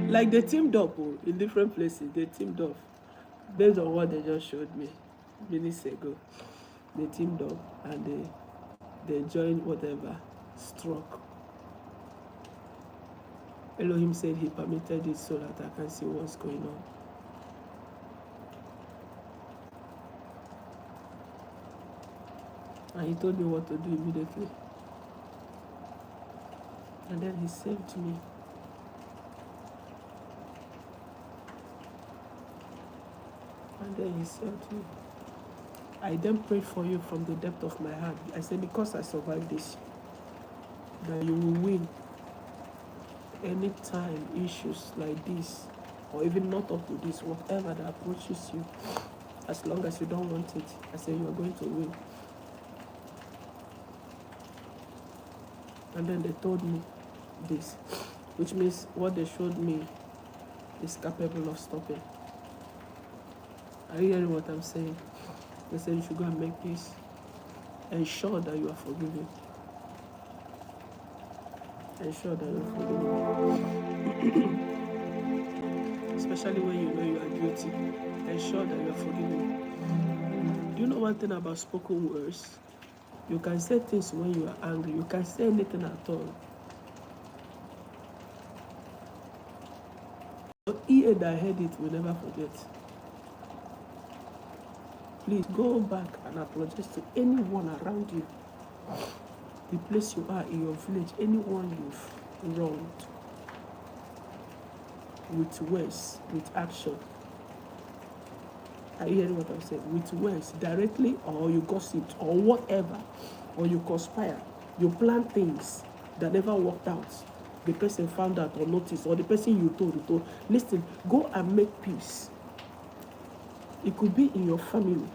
Like they teamed up in different places. They teamed up based on what they just showed me minutes ago. They teamed up and they joined whatever struck. Elohim said he permitted it so that I can see what's going on. And he told me what to do immediately. And then he saved me. And then he saved me. I then prayed for you from the depth of my heart. I said, because I survived this, that you will win. Anytime issues like this, or even not up to this, whatever that approaches you, as long as you don't want it, I say you are going to win. And then they told me this, which means what they showed me is capable of stopping. Are you hearing what I'm saying? They said you should go and make peace. Ensure that you are forgiven. Ensure that you are forgiven. Especially when you know you are guilty. Ensure that you are forgiven. Do you know one thing about spoken words? You can say things when you are angry. You can say anything at all. But ear that heard it will never forget. Please go back and apologize to anyone around you. The place you are in your village, anyone you've wronged. With words, with action. Are you hearing what I'm saying? With words, directly, or you gossiped, or whatever, or you conspire, you plan things that never worked out. The person found out or noticed, or the person you told. Listen, go and make peace. It could be in your family.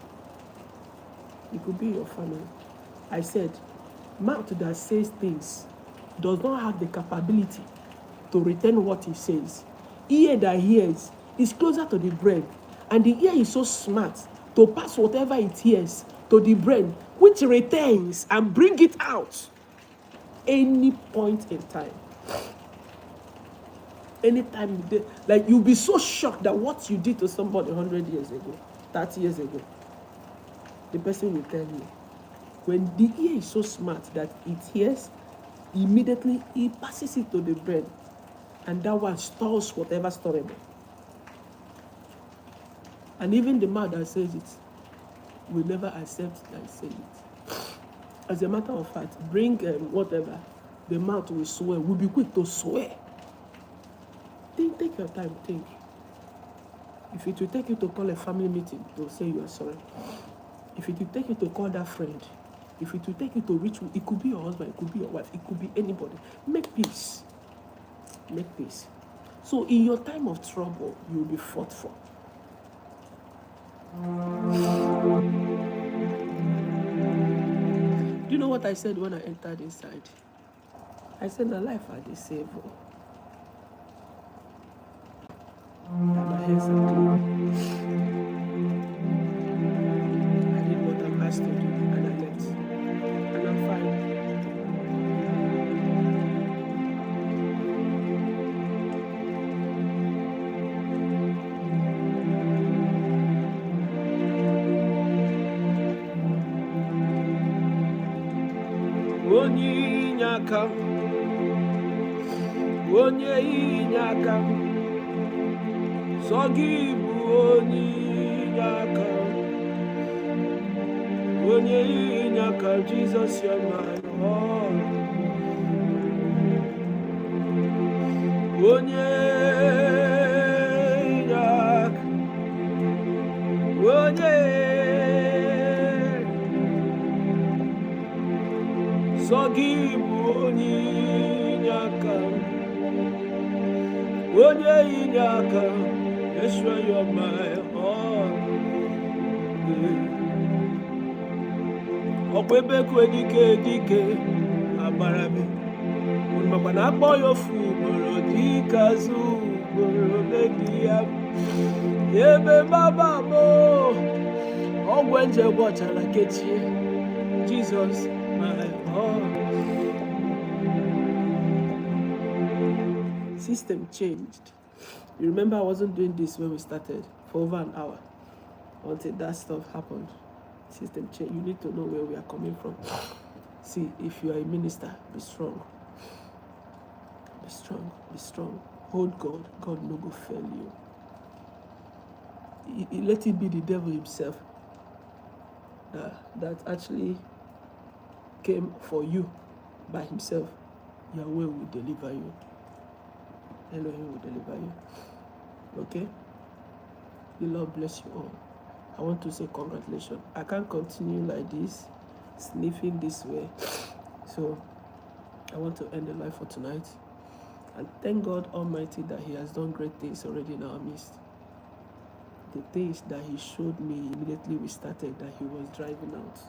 It could be in your family. I said, mouth that says things does not have the capability to retain what he says. Ear that hears is closer to the brain. And the ear is so smart to pass whatever it hears to the brain, which retains and bring it out any point in time. Anytime, like you'll be so shocked that what you did to somebody 100 years ago, 30 years ago, the person will tell you. When the ear is so smart that it hears, immediately it passes it to the brain, and that one stores whatever storable. And even the mouth that says it will never accept that I say it. As a matter of fact, bring whatever, the mouth will swear. We'll be quick to swear. Take your time, think. If it will take you to call a family meeting, they'll say you are sorry. If it will take you to call that friend, if it will take you to reach, it could be your husband, it could be your wife, it could be anybody. Make peace. Make peace. So in your time of trouble, you'll be fought for. Do you know what I said when I entered inside? I said, "My life I disable." And my hands are clean. I did what I'm asked to do, and I left. And I'm fine. Onye nyaka, onye nyaka, sogi bu onye nyaka, onye nyaka, Jesus you're my all. Onye nyaka, onye sogi bu onye nyaka, onye nyaka, Yeshua you're my all. Okwebe kwedike dike abarabe, unmabana akpọ fu boro dika zu boro media. Ebe baba mo, ogwenje bochara kechie. Jesus my all. System changed. You remember I wasn't doing this when we started for over an hour until that stuff happened. System change. You need to know where we are coming from. See, if you are a minister, be strong. Be strong. Be strong. Hold God. God no go fail you. Let it be the devil himself that actually came for you by himself. Yahweh will deliver you. Elohim will deliver you. Okay? The Lord bless you all. I want to say congratulations. I can't continue like this, sniffing this way. So I want to end the life for tonight. And thank God Almighty that He has done great things already in our midst. The things that He showed me immediately we started, that He was driving out.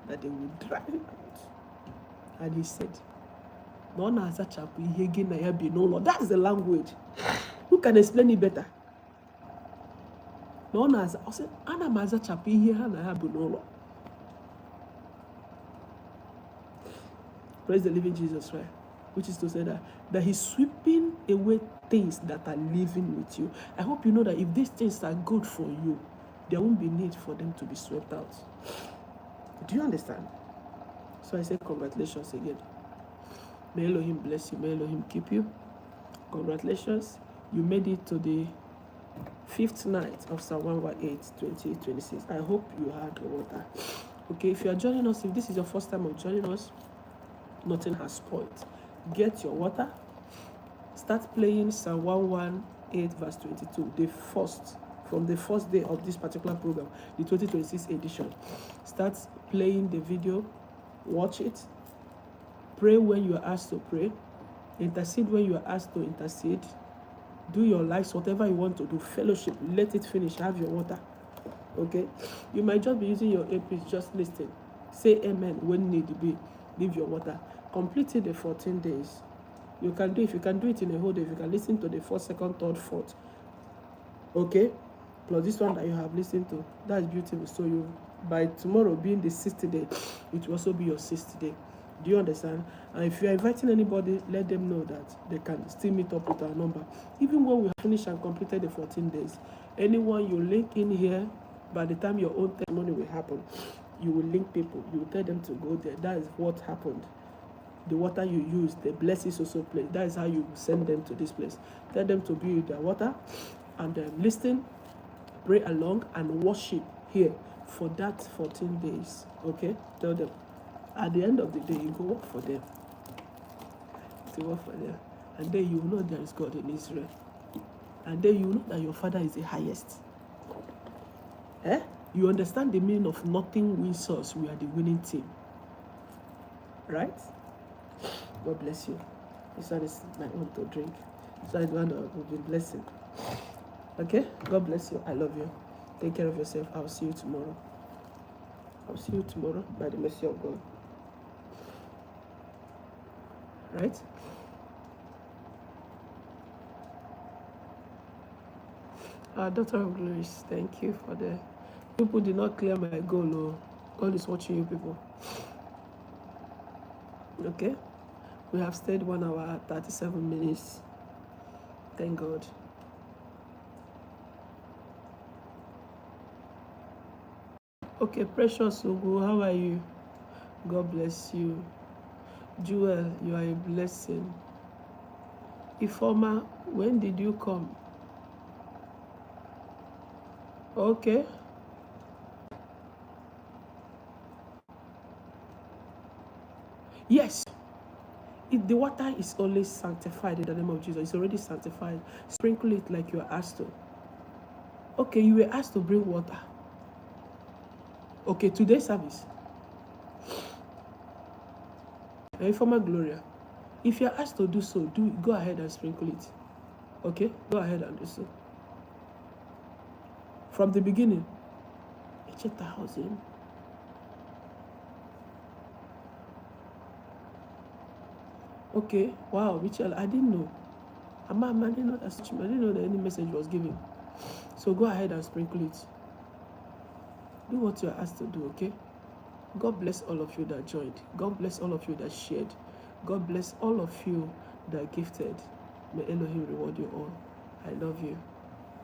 That they would drive out. And He said, that's the language. Who can explain it better? Praise the living Jesus, right? Which is to say that He's sweeping away things that are living with you. I hope you know that if these things are good for you, there won't be need for them to be swept out. Do you understand? So I say congratulations again. May Elohim bless you. May Elohim keep you. Congratulations. You made it to the 5th night of Psalm 118, 2026. I hope you had the water. Okay, if you are joining us, if this is your first time of joining us, nothing has spoiled. Get your water. Start playing Psalm 118, verse 22. From the first day of this particular program, the 2026 edition. Start playing the video. Watch it. Pray when you are asked to pray. Intercede when you are asked to intercede. Do your lives, whatever you want to do. Fellowship. Let it finish. Have your water. Okay? You might just be using your earpiece, just listen. Say amen when need be. Leave your water. Complete it the 14 days. You can do, if you can do it in a whole day, if you can listen to the 1st, 2nd, 3rd, 4th. Okay? Plus this one that you have listened to. That's beautiful. So you, by tomorrow being the 6th day, it will also be your 6th day. Do you understand? And if you're inviting anybody, let them know that they can still meet up with our number. Even when we have finished and completed the 14 days, anyone you link in here, by the time your own testimony will happen, you will link people. You will tell them to go there. That is what happened. The water you use, the blessings also play. That is how you send them to this place. Tell them to be with their water and listen, pray along, and worship here for that 14 days, okay? Tell them, at the end of the day, you go work for them. To work for them. And then you will know there is God in Israel. And then you will know that your Father is the highest. You understand the meaning of nothing wins us. We are the winning team. Right? God bless you. This one is my own to drink. So I want to be blessing. Okay? God bless you. I love you. Take care of yourself. I'll see you tomorrow. I'll see you tomorrow by the mercy of God. Right? Daughter of Grace, thank you for the... People did not clear my goal. Oh. God is watching you people. Okay? We have stayed 1 hour, 37 minutes. Thank God. Okay, Precious Ugu, how are you? God bless you. Jewel, you are a blessing. Ifoma, when did you come? Okay. Yes. The water is always sanctified in the name of Jesus. It's already sanctified. Sprinkle it like you are asked to. Okay, you were asked to bring water. Okay, today's service. Former Gloria, if you're asked to do so, go ahead and sprinkle it. Okay, go ahead and do so. From the beginning, check the house in. Okay, wow, Michelle, I didn't know. I didn't know that. I didn't know that any message was given. So go ahead and sprinkle it. Do what you're asked to do, okay? God bless all of you that joined. God bless all of you that shared. God bless all of you that gifted. May Elohim reward you all. I love you.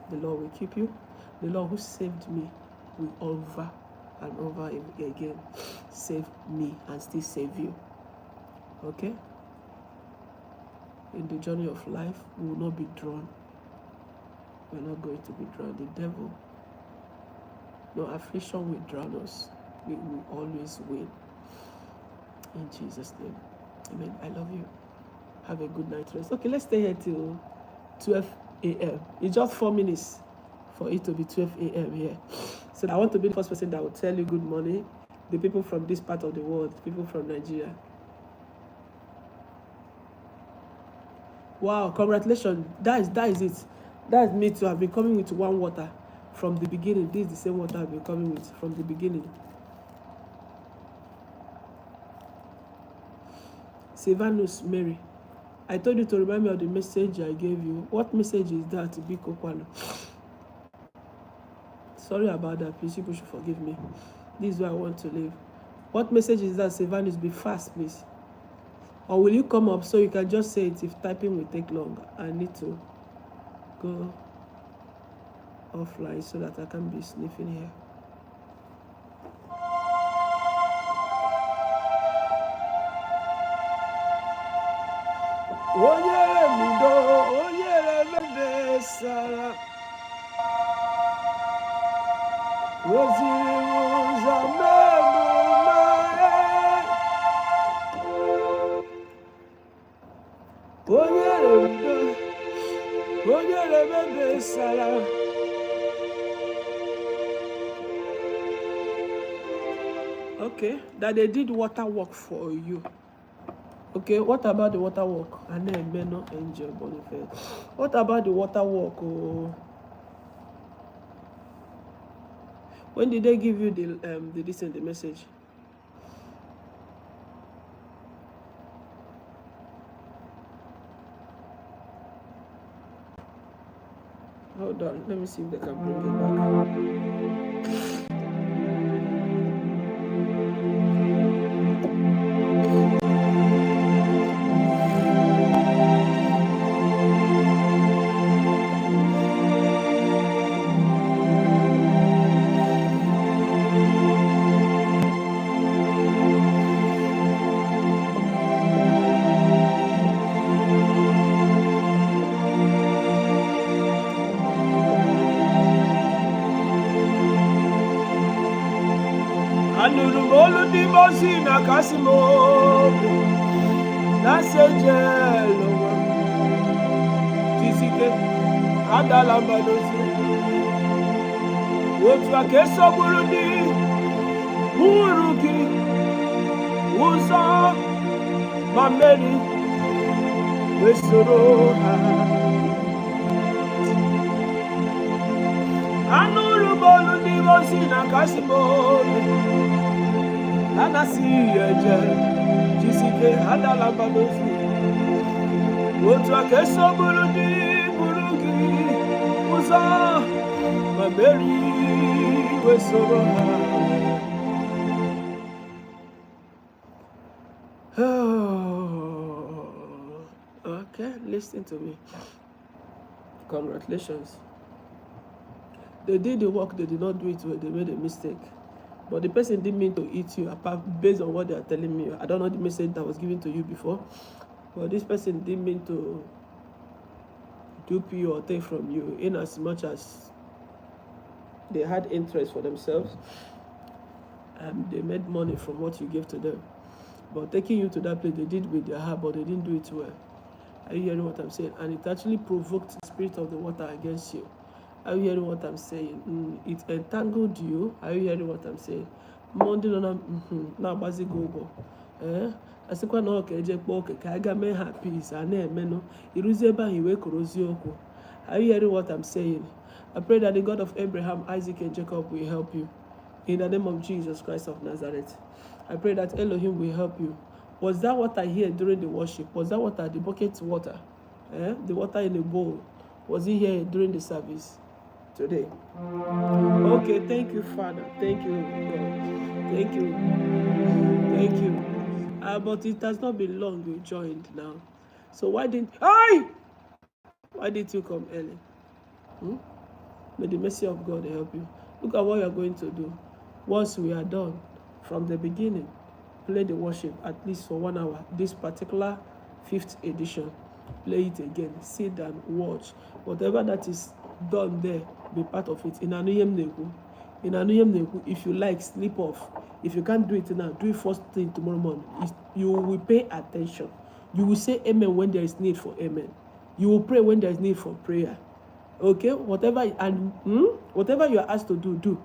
The Lord will keep you. The Lord who saved me will over and over again save me and still save you. Okay? In the journey of life, we will not be drawn. We're not going to be drawn. The devil, no affliction will drown us. We will always win. In Jesus' name. Amen. I love you. Have a good night rest. Okay, let's stay here till 12 a.m. It's just 4 minutes for it to be 12 a.m. here. So I want to be the first person that will tell you good morning. The people from this part of the world, people from Nigeria. Wow, congratulations. That is it. That's me too. I've been coming with one water from the beginning. This is the same water I've been coming with from the beginning. Silvanus Mary, I told you to remind me of the message I gave you. What message is that, Biko Kwalo? Sorry about that, please. People should forgive me. This is where I want to live. What message is that, Silvanus? Be fast, please. Or will you come up so you can just say it if typing will take long? I need to go offline so that I can be sniffing here. Okay, that they did water work for you. Okay, what about the water work? And then Meno Angel Boniface. What about the water work? Oh, when did they give you the message? Hold on, let me see if they can bring it back. Anulumolu di bosi na kasimo. Na sejelo. Tisike. Adalabadosi. Otua keso burudi. Muruki. Uzo. Mameri. Wesoro. Anulumolu di bosi na kasimo. Anasi eje. Tisike. Adalabadosi. Otua keso burudi. Muruki. Uzo. Mameri. Wesoro. Okay, listen to me. Congratulations. They did the work, they did not do it well, they made a mistake. But the person didn't mean to eat you, apart based on what they are telling me. I don't know the message that was given to you before, but this person didn't mean to dupe you or take from you, in as much as they had interest for themselves and they made money from what you gave to them. But taking you to that place, they did with their heart, but they didn't do it well. Are you hearing what I'm saying? And it actually provoked the spirit of the water against you. Are you hearing what I'm saying? It entangled you. Are you hearing what I'm saying? Monday na bazi go. Asikwa na oke je kpo oke ka aga me happy sa na eme no. Iruzie ba hiwe korozi okwu. Are you hearing what I'm saying? I pray that the God of Abraham, Isaac, and Jacob will help you. In the name of Jesus Christ of Nazareth. I pray that Elohim will help you. Was that water here during the worship? Was that water, the bucket water? The water in the bowl? Was it here during the service today? Okay, thank you, Father. Thank you, God. Thank you. Thank you. But it has not been long you joined now. So why didn't you come early? May the mercy of God help you. Look at what you are going to do. Once we are done, from the beginning, play the worship at least for 1 hour. This particular 5th edition, play it again. Sit down, watch. Whatever that is done there, be part of it. In Anuyem Neku, if you like, sleep off. If you can't do it now, do it first thing tomorrow morning. You will pay attention. You will say amen when there is need for amen. You will pray when there is need for prayer. Okay? Whatever you are asked to do, do.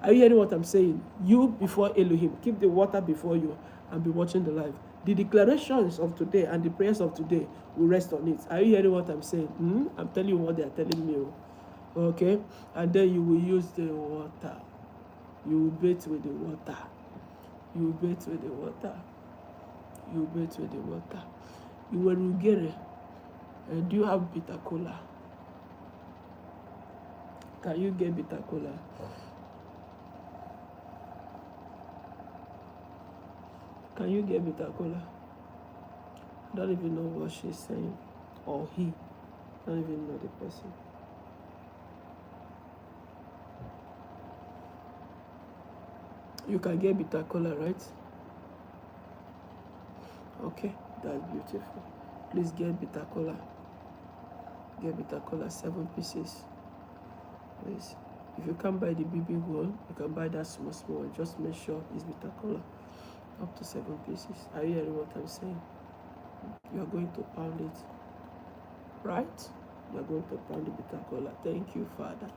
Are you hearing what I'm saying? You before Elohim. Keep the water before you and be watching the live. The declarations of today and the prayers of today will rest on it. Are you hearing what I'm saying? I'm telling you what they are telling me. Okay? And then you will use the water. You will bathe with the water. You will bathe with the water. You will bathe with the water. You will get it. Do you have bitter cola? Can you get bitter cola? Can you get bitter cola? I don't even know what she's saying. Or he. I don't even know the person. You can get bitter cola, right? Okay, that's beautiful. Please get bitter cola. Get bitter cola, 7 pieces. Please. If you can't buy the big one, you can buy that small one. Just make sure it's bitter cola. Up to 7 pieces. Are you hearing what I'm saying? You are going to pound it. Right? You are going to pound the bitter cola. Thank you, Father.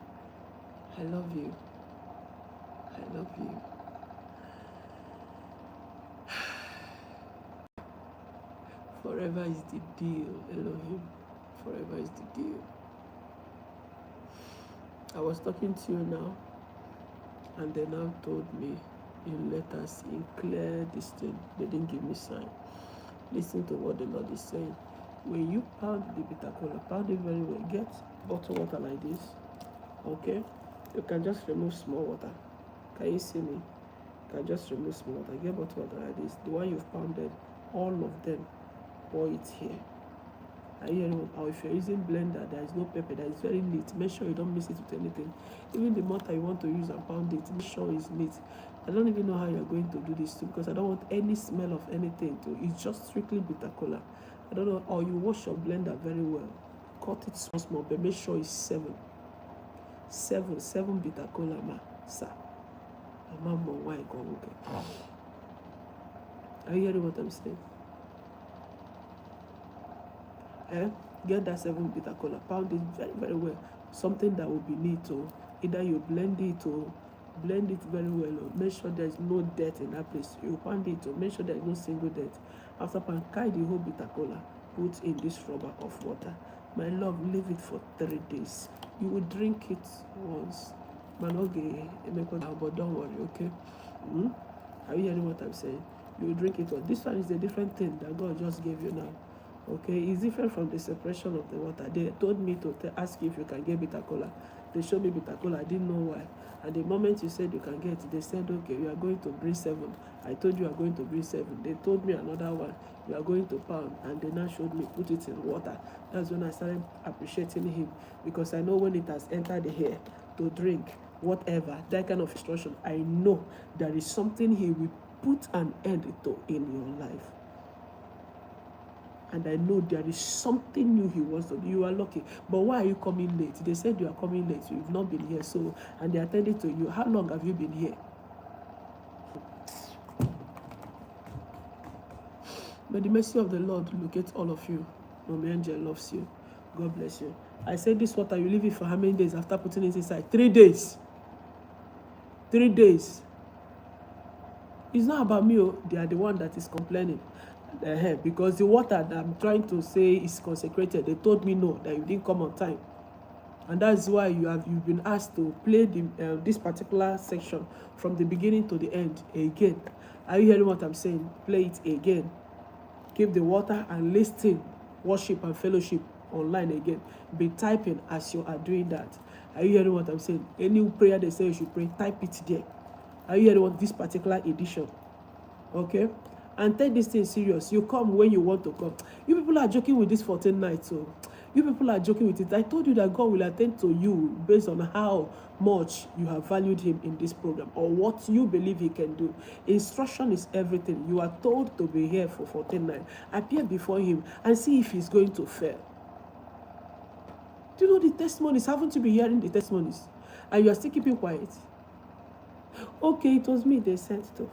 I love you. I love you. Forever is the deal, Elohim. Forever is the deal. I was talking to you now, and they now told me in letters, in clear distinct, they didn't give me sign. Listen to what the Lord is saying. When you pound the bitter cola, pound it very well. Get bottled water like this. Okay? You can just remove small water. Can you see me? You can just remove small water. Get bottled water like this. The one you've pounded, all of them, pour it here. Are you hearing? Or if you're using blender, there is no pepper, that is very neat. Make sure you don't mix it with anything. Even the mortar you want to use and pound it, make sure it's neat. I don't even know how you're going to do this too, because I don't want any smell of anything too. It's just strictly bitter cola. I don't know. Or you wash your blender very well. Cut it small, but make sure it's 7 bitter cola, sir. Are you hearing what I'm saying? Get that 7 bitter cola, pound it very, very well. Something that will be neat, or either you blend it or blend it very well, or make sure there's no dirt in that place. You pound it, or make sure there's no single dirt. After pound, carry the whole bitter cola, put in this rubber of water. My love, leave it for 3 days. You will drink it once. Man, okay, but don't worry, okay? Are you hearing what I'm saying? You will drink it once. This one is a different thing that God just gave you now. Okay, it's different from the separation of the water. They told me to ask you if you can get bitter cola. They showed me bitter cola. I didn't know why. And the moment you said you can get it, they said, okay, you are going to bring 7. I told you are going to bring 7. They told me another one. You are going to pound. And they now showed me, put it in water. That's when I started appreciating him. Because I know when it has entered the hair to drink, whatever, that kind of instruction, I know there is something he will put an end to in your life. And I know there is something new he wants to do. You are lucky. But why are you coming late? They said you are coming late. You've not been here. So, and they attended to you. How long have you been here? May the mercy of the Lord locate all of you. Mommy Angel loves you. God bless you. I said this water, you leave it for how many days after putting it inside? 3 days. 3 days. It's not about me. They are the one that is complaining. Because the water that I'm trying to say is consecrated, they told me no, that you didn't come on time, and that's why you've been asked to play this particular section from the beginning to the end again. Are you hearing what I'm saying? Play it again. Keep the water and listen, worship and fellowship online again. Be typing as you are doing that. Are you hearing what I'm saying? Any prayer they say you should pray, type it there. Are you hearing what this particular edition? Okay. And take this thing serious. You come when you want to come. You people are joking with this 14 nights. So you people are joking with it. I told you that God will attend to you based on how much you have valued him in this program or what you believe he can do. Instruction is everything. You are told to be here for 14 nights. Appear before him and see if he's going to fail. Do you know the testimonies? Haven't you been hearing the testimonies? And you are still keeping quiet. Okay, it was me they sent to.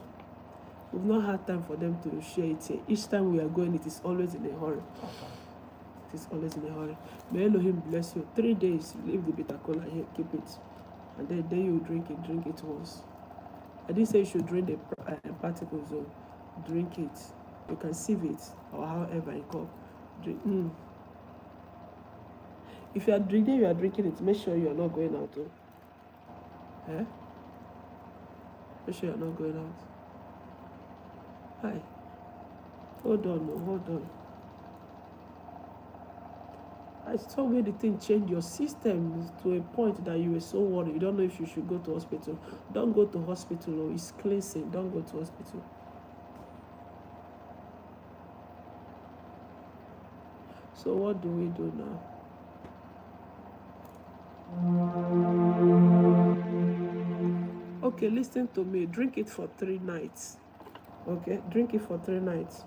We've not had time for them to share it here. Each time we are going, it is always in a hurry. It is always in a hurry. May Elohim bless you. 3 days, leave the bitter cola here, keep it. And then you drink it once. I didn't say you should drink the particles, so drink it. You can sieve it, or however you call. Drink. If you are drinking it, make sure you are not going out. Make sure you are not going out. Hi. Hold on. I saw where the thing changed your system to a point that you were so worried. You don't know if you should go to hospital. Don't go to hospital. It's cleansing. Don't go to hospital. So what do we do now? Okay, listen to me. Drink it for 3 nights. Okay, drink it for 3 nights.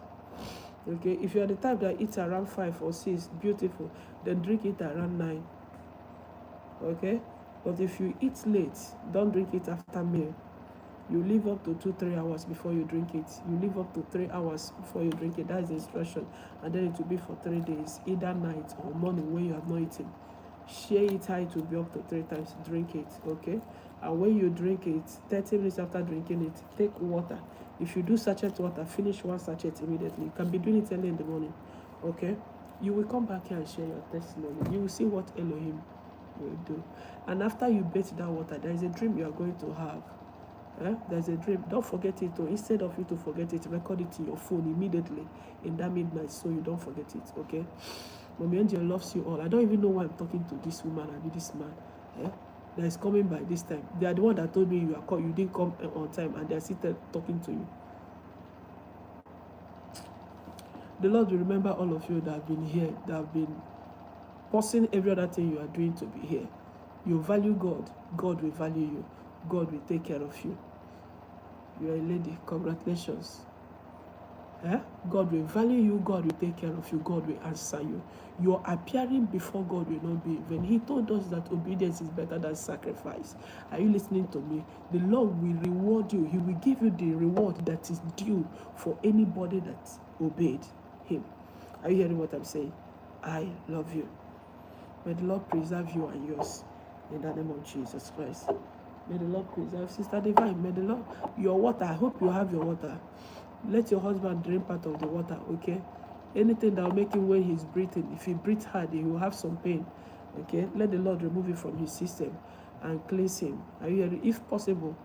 Okay, if you are the type that eats around 5 or 6, beautiful, then drink it around 9. Okay, but if you eat late, don't drink it after meal. You leave up to 2-3 hours before you drink it. You leave up to 3 hours before you drink it. That's the instruction. And then it will be for 3 days, either night or morning when you have not eaten. Share it high to be up to 3 times. Drink it, okay? And when you drink it, 30 minutes after drinking it, take water. If you do sachet water, finish 1 sachet immediately. You can be doing it early in the morning, okay? You will come back here and share your testimony. You will see what Elohim will do. And after you bathe that water, there is a dream you are going to have. There's a dream. Don't forget it. Or instead of you to forget it, record it in your phone immediately in that midnight so you don't forget it, okay? Mommy Angel loves you all. I don't even know why I'm talking to this woman and this man that is coming by this time. They are the one that told me you didn't come on time, and they are sitting talking to you. The Lord will remember all of you that have been here, that have been pausing every other thing you are doing to be here. You value God. God will value you. God will take care of you. You are a lady. Congratulations. God will value you, God will take care of you, God will answer you. Your appearing before God will not be in vain. He told us that obedience is better than sacrifice. Are you listening to me? The Lord will reward you. He will give you the reward that is due for anybody that obeyed him. Are you hearing what I'm saying? I love you. May the Lord preserve you and yours in the name of Jesus Christ. May the Lord preserve Sister Divine. May the Lord, your water, I hope you have your water. Let your husband drink part of the water, okay? Anything that will make him when he's breathing, if he breathes hard, he will have some pain, okay? Let the Lord remove it from his system and cleanse him. Are you hearing? If possible,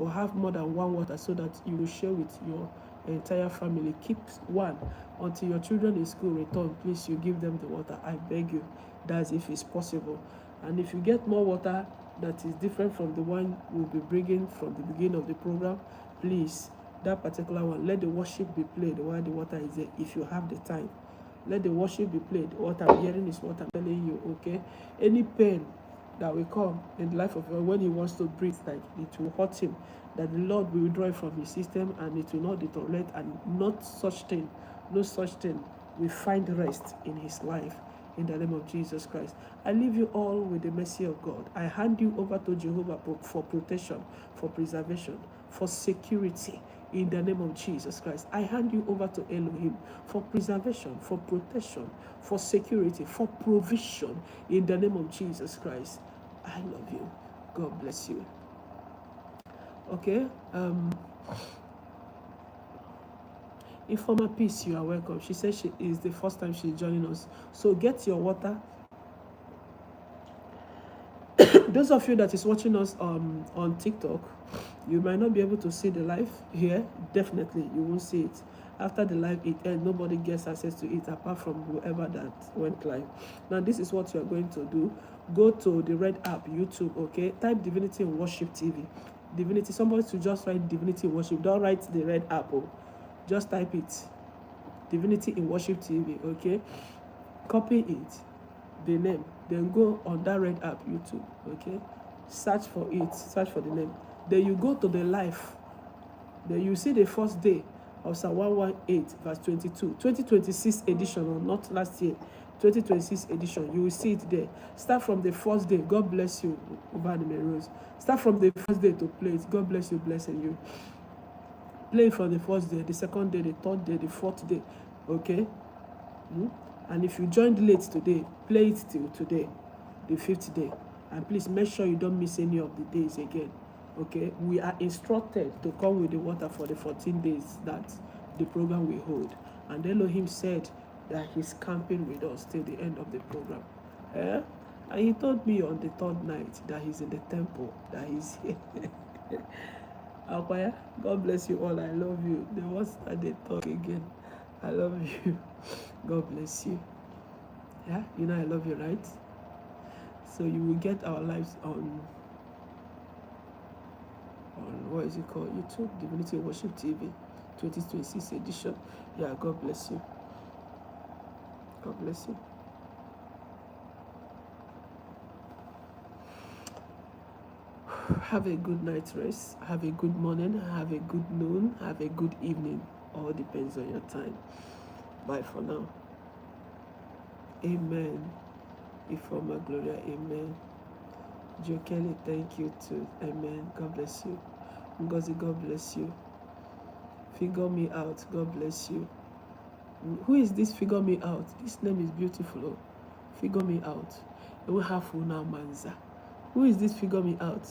have more than one water so that you will share with your entire family. Keep one until your children in school return. Please, you give them the water. I beg you. That's if it's possible. And if you get more water that is different from the one we'll be bringing from the beginning of the program, please, that particular one, let the worship be played while the water is there. If you have the time, let the worship be played. What I'm hearing is what I'm telling you, okay? Any pain that will come in the life of God when he wants to breathe, like it will hurt him, that the Lord will withdraw it from his system and it will not deteriorate, and no such thing will find rest in his life in the name of Jesus Christ. I leave you all with the mercy of God. I hand you over to Jehovah for protection, for preservation, for security in the name of Jesus Christ. I hand you over to Elohim for preservation, for protection, for security, for provision in the name of Jesus Christ. I love you. God bless you. Okay. Informer Peace, you are welcome. She says she is the first time she's joining us. So get your water. Those of you that is watching us on TikTok, you might not be able to see the live here. Definitely, you won't see it. After the live it ends, nobody gets access to it apart from whoever that went live. Now, this is what you are going to do. Go to the red app, YouTube, okay? Type Divinity in Worship TV. Divinity, somebody should just write Divinity in Worship. Don't write the red app. Just type it. Divinity in Worship TV, okay? Copy it, the name. Then go on that red app, YouTube, okay? Search for it, search for the name. Then you go to the live. Then you see the first day of Psalm 118, verse 22. 2026 edition, or not last year. 2026 edition, you will see it there. Start from the first day. God bless you, Ubanime Rose. Start from the first day to play it. God bless you, blessing you. Play for the first day, the second day, the third day, the fourth day, okay? And if you joined late today, play it till today, the 5th day. And please make sure you don't miss any of the days again, okay? We are instructed to come with the water for the 14 days that the program will hold. And Elohim said that he's camping with us till the end of the program. And he told me on the 3rd night that he's in the temple, that he's here. Akwaya, God bless you all. I love you. The ones that they talk again, I love you. God bless you. Yeah, you know I love you, right? So you will get our lives on what is it called? YouTube, Divinity Worship TV, 2026 edition. Yeah, God bless you. God bless you. Have a good night's rest. Have a good morning. Have a good noon. Have a good evening. All depends on your time. Bye for now. Amen. Informa Gloria, amen. Joe Kelly, thank you too. Amen. God bless you. Ngozi, God bless you. Figure me out. God bless you. Who is this Figure Me Out? This name is beautiful. Figure Me Out. We have Una Manza. Who is this Figure Me Out?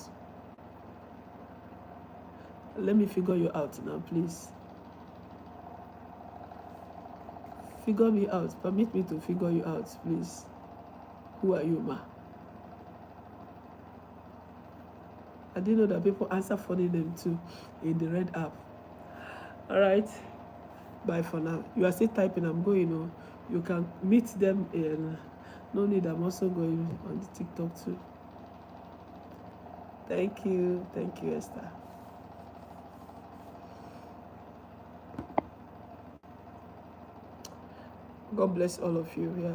Let me figure you out now, please. Figure me out. Permit me to figure you out, please. Who are you, ma? I didn't know that people answer funny name too in the red app. All right. Bye for now. You are still typing. I'm going. You can meet them in. No need. I'm also going on the TikTok too. Thank you. Thank you, Esther. God bless all of you. Yeah.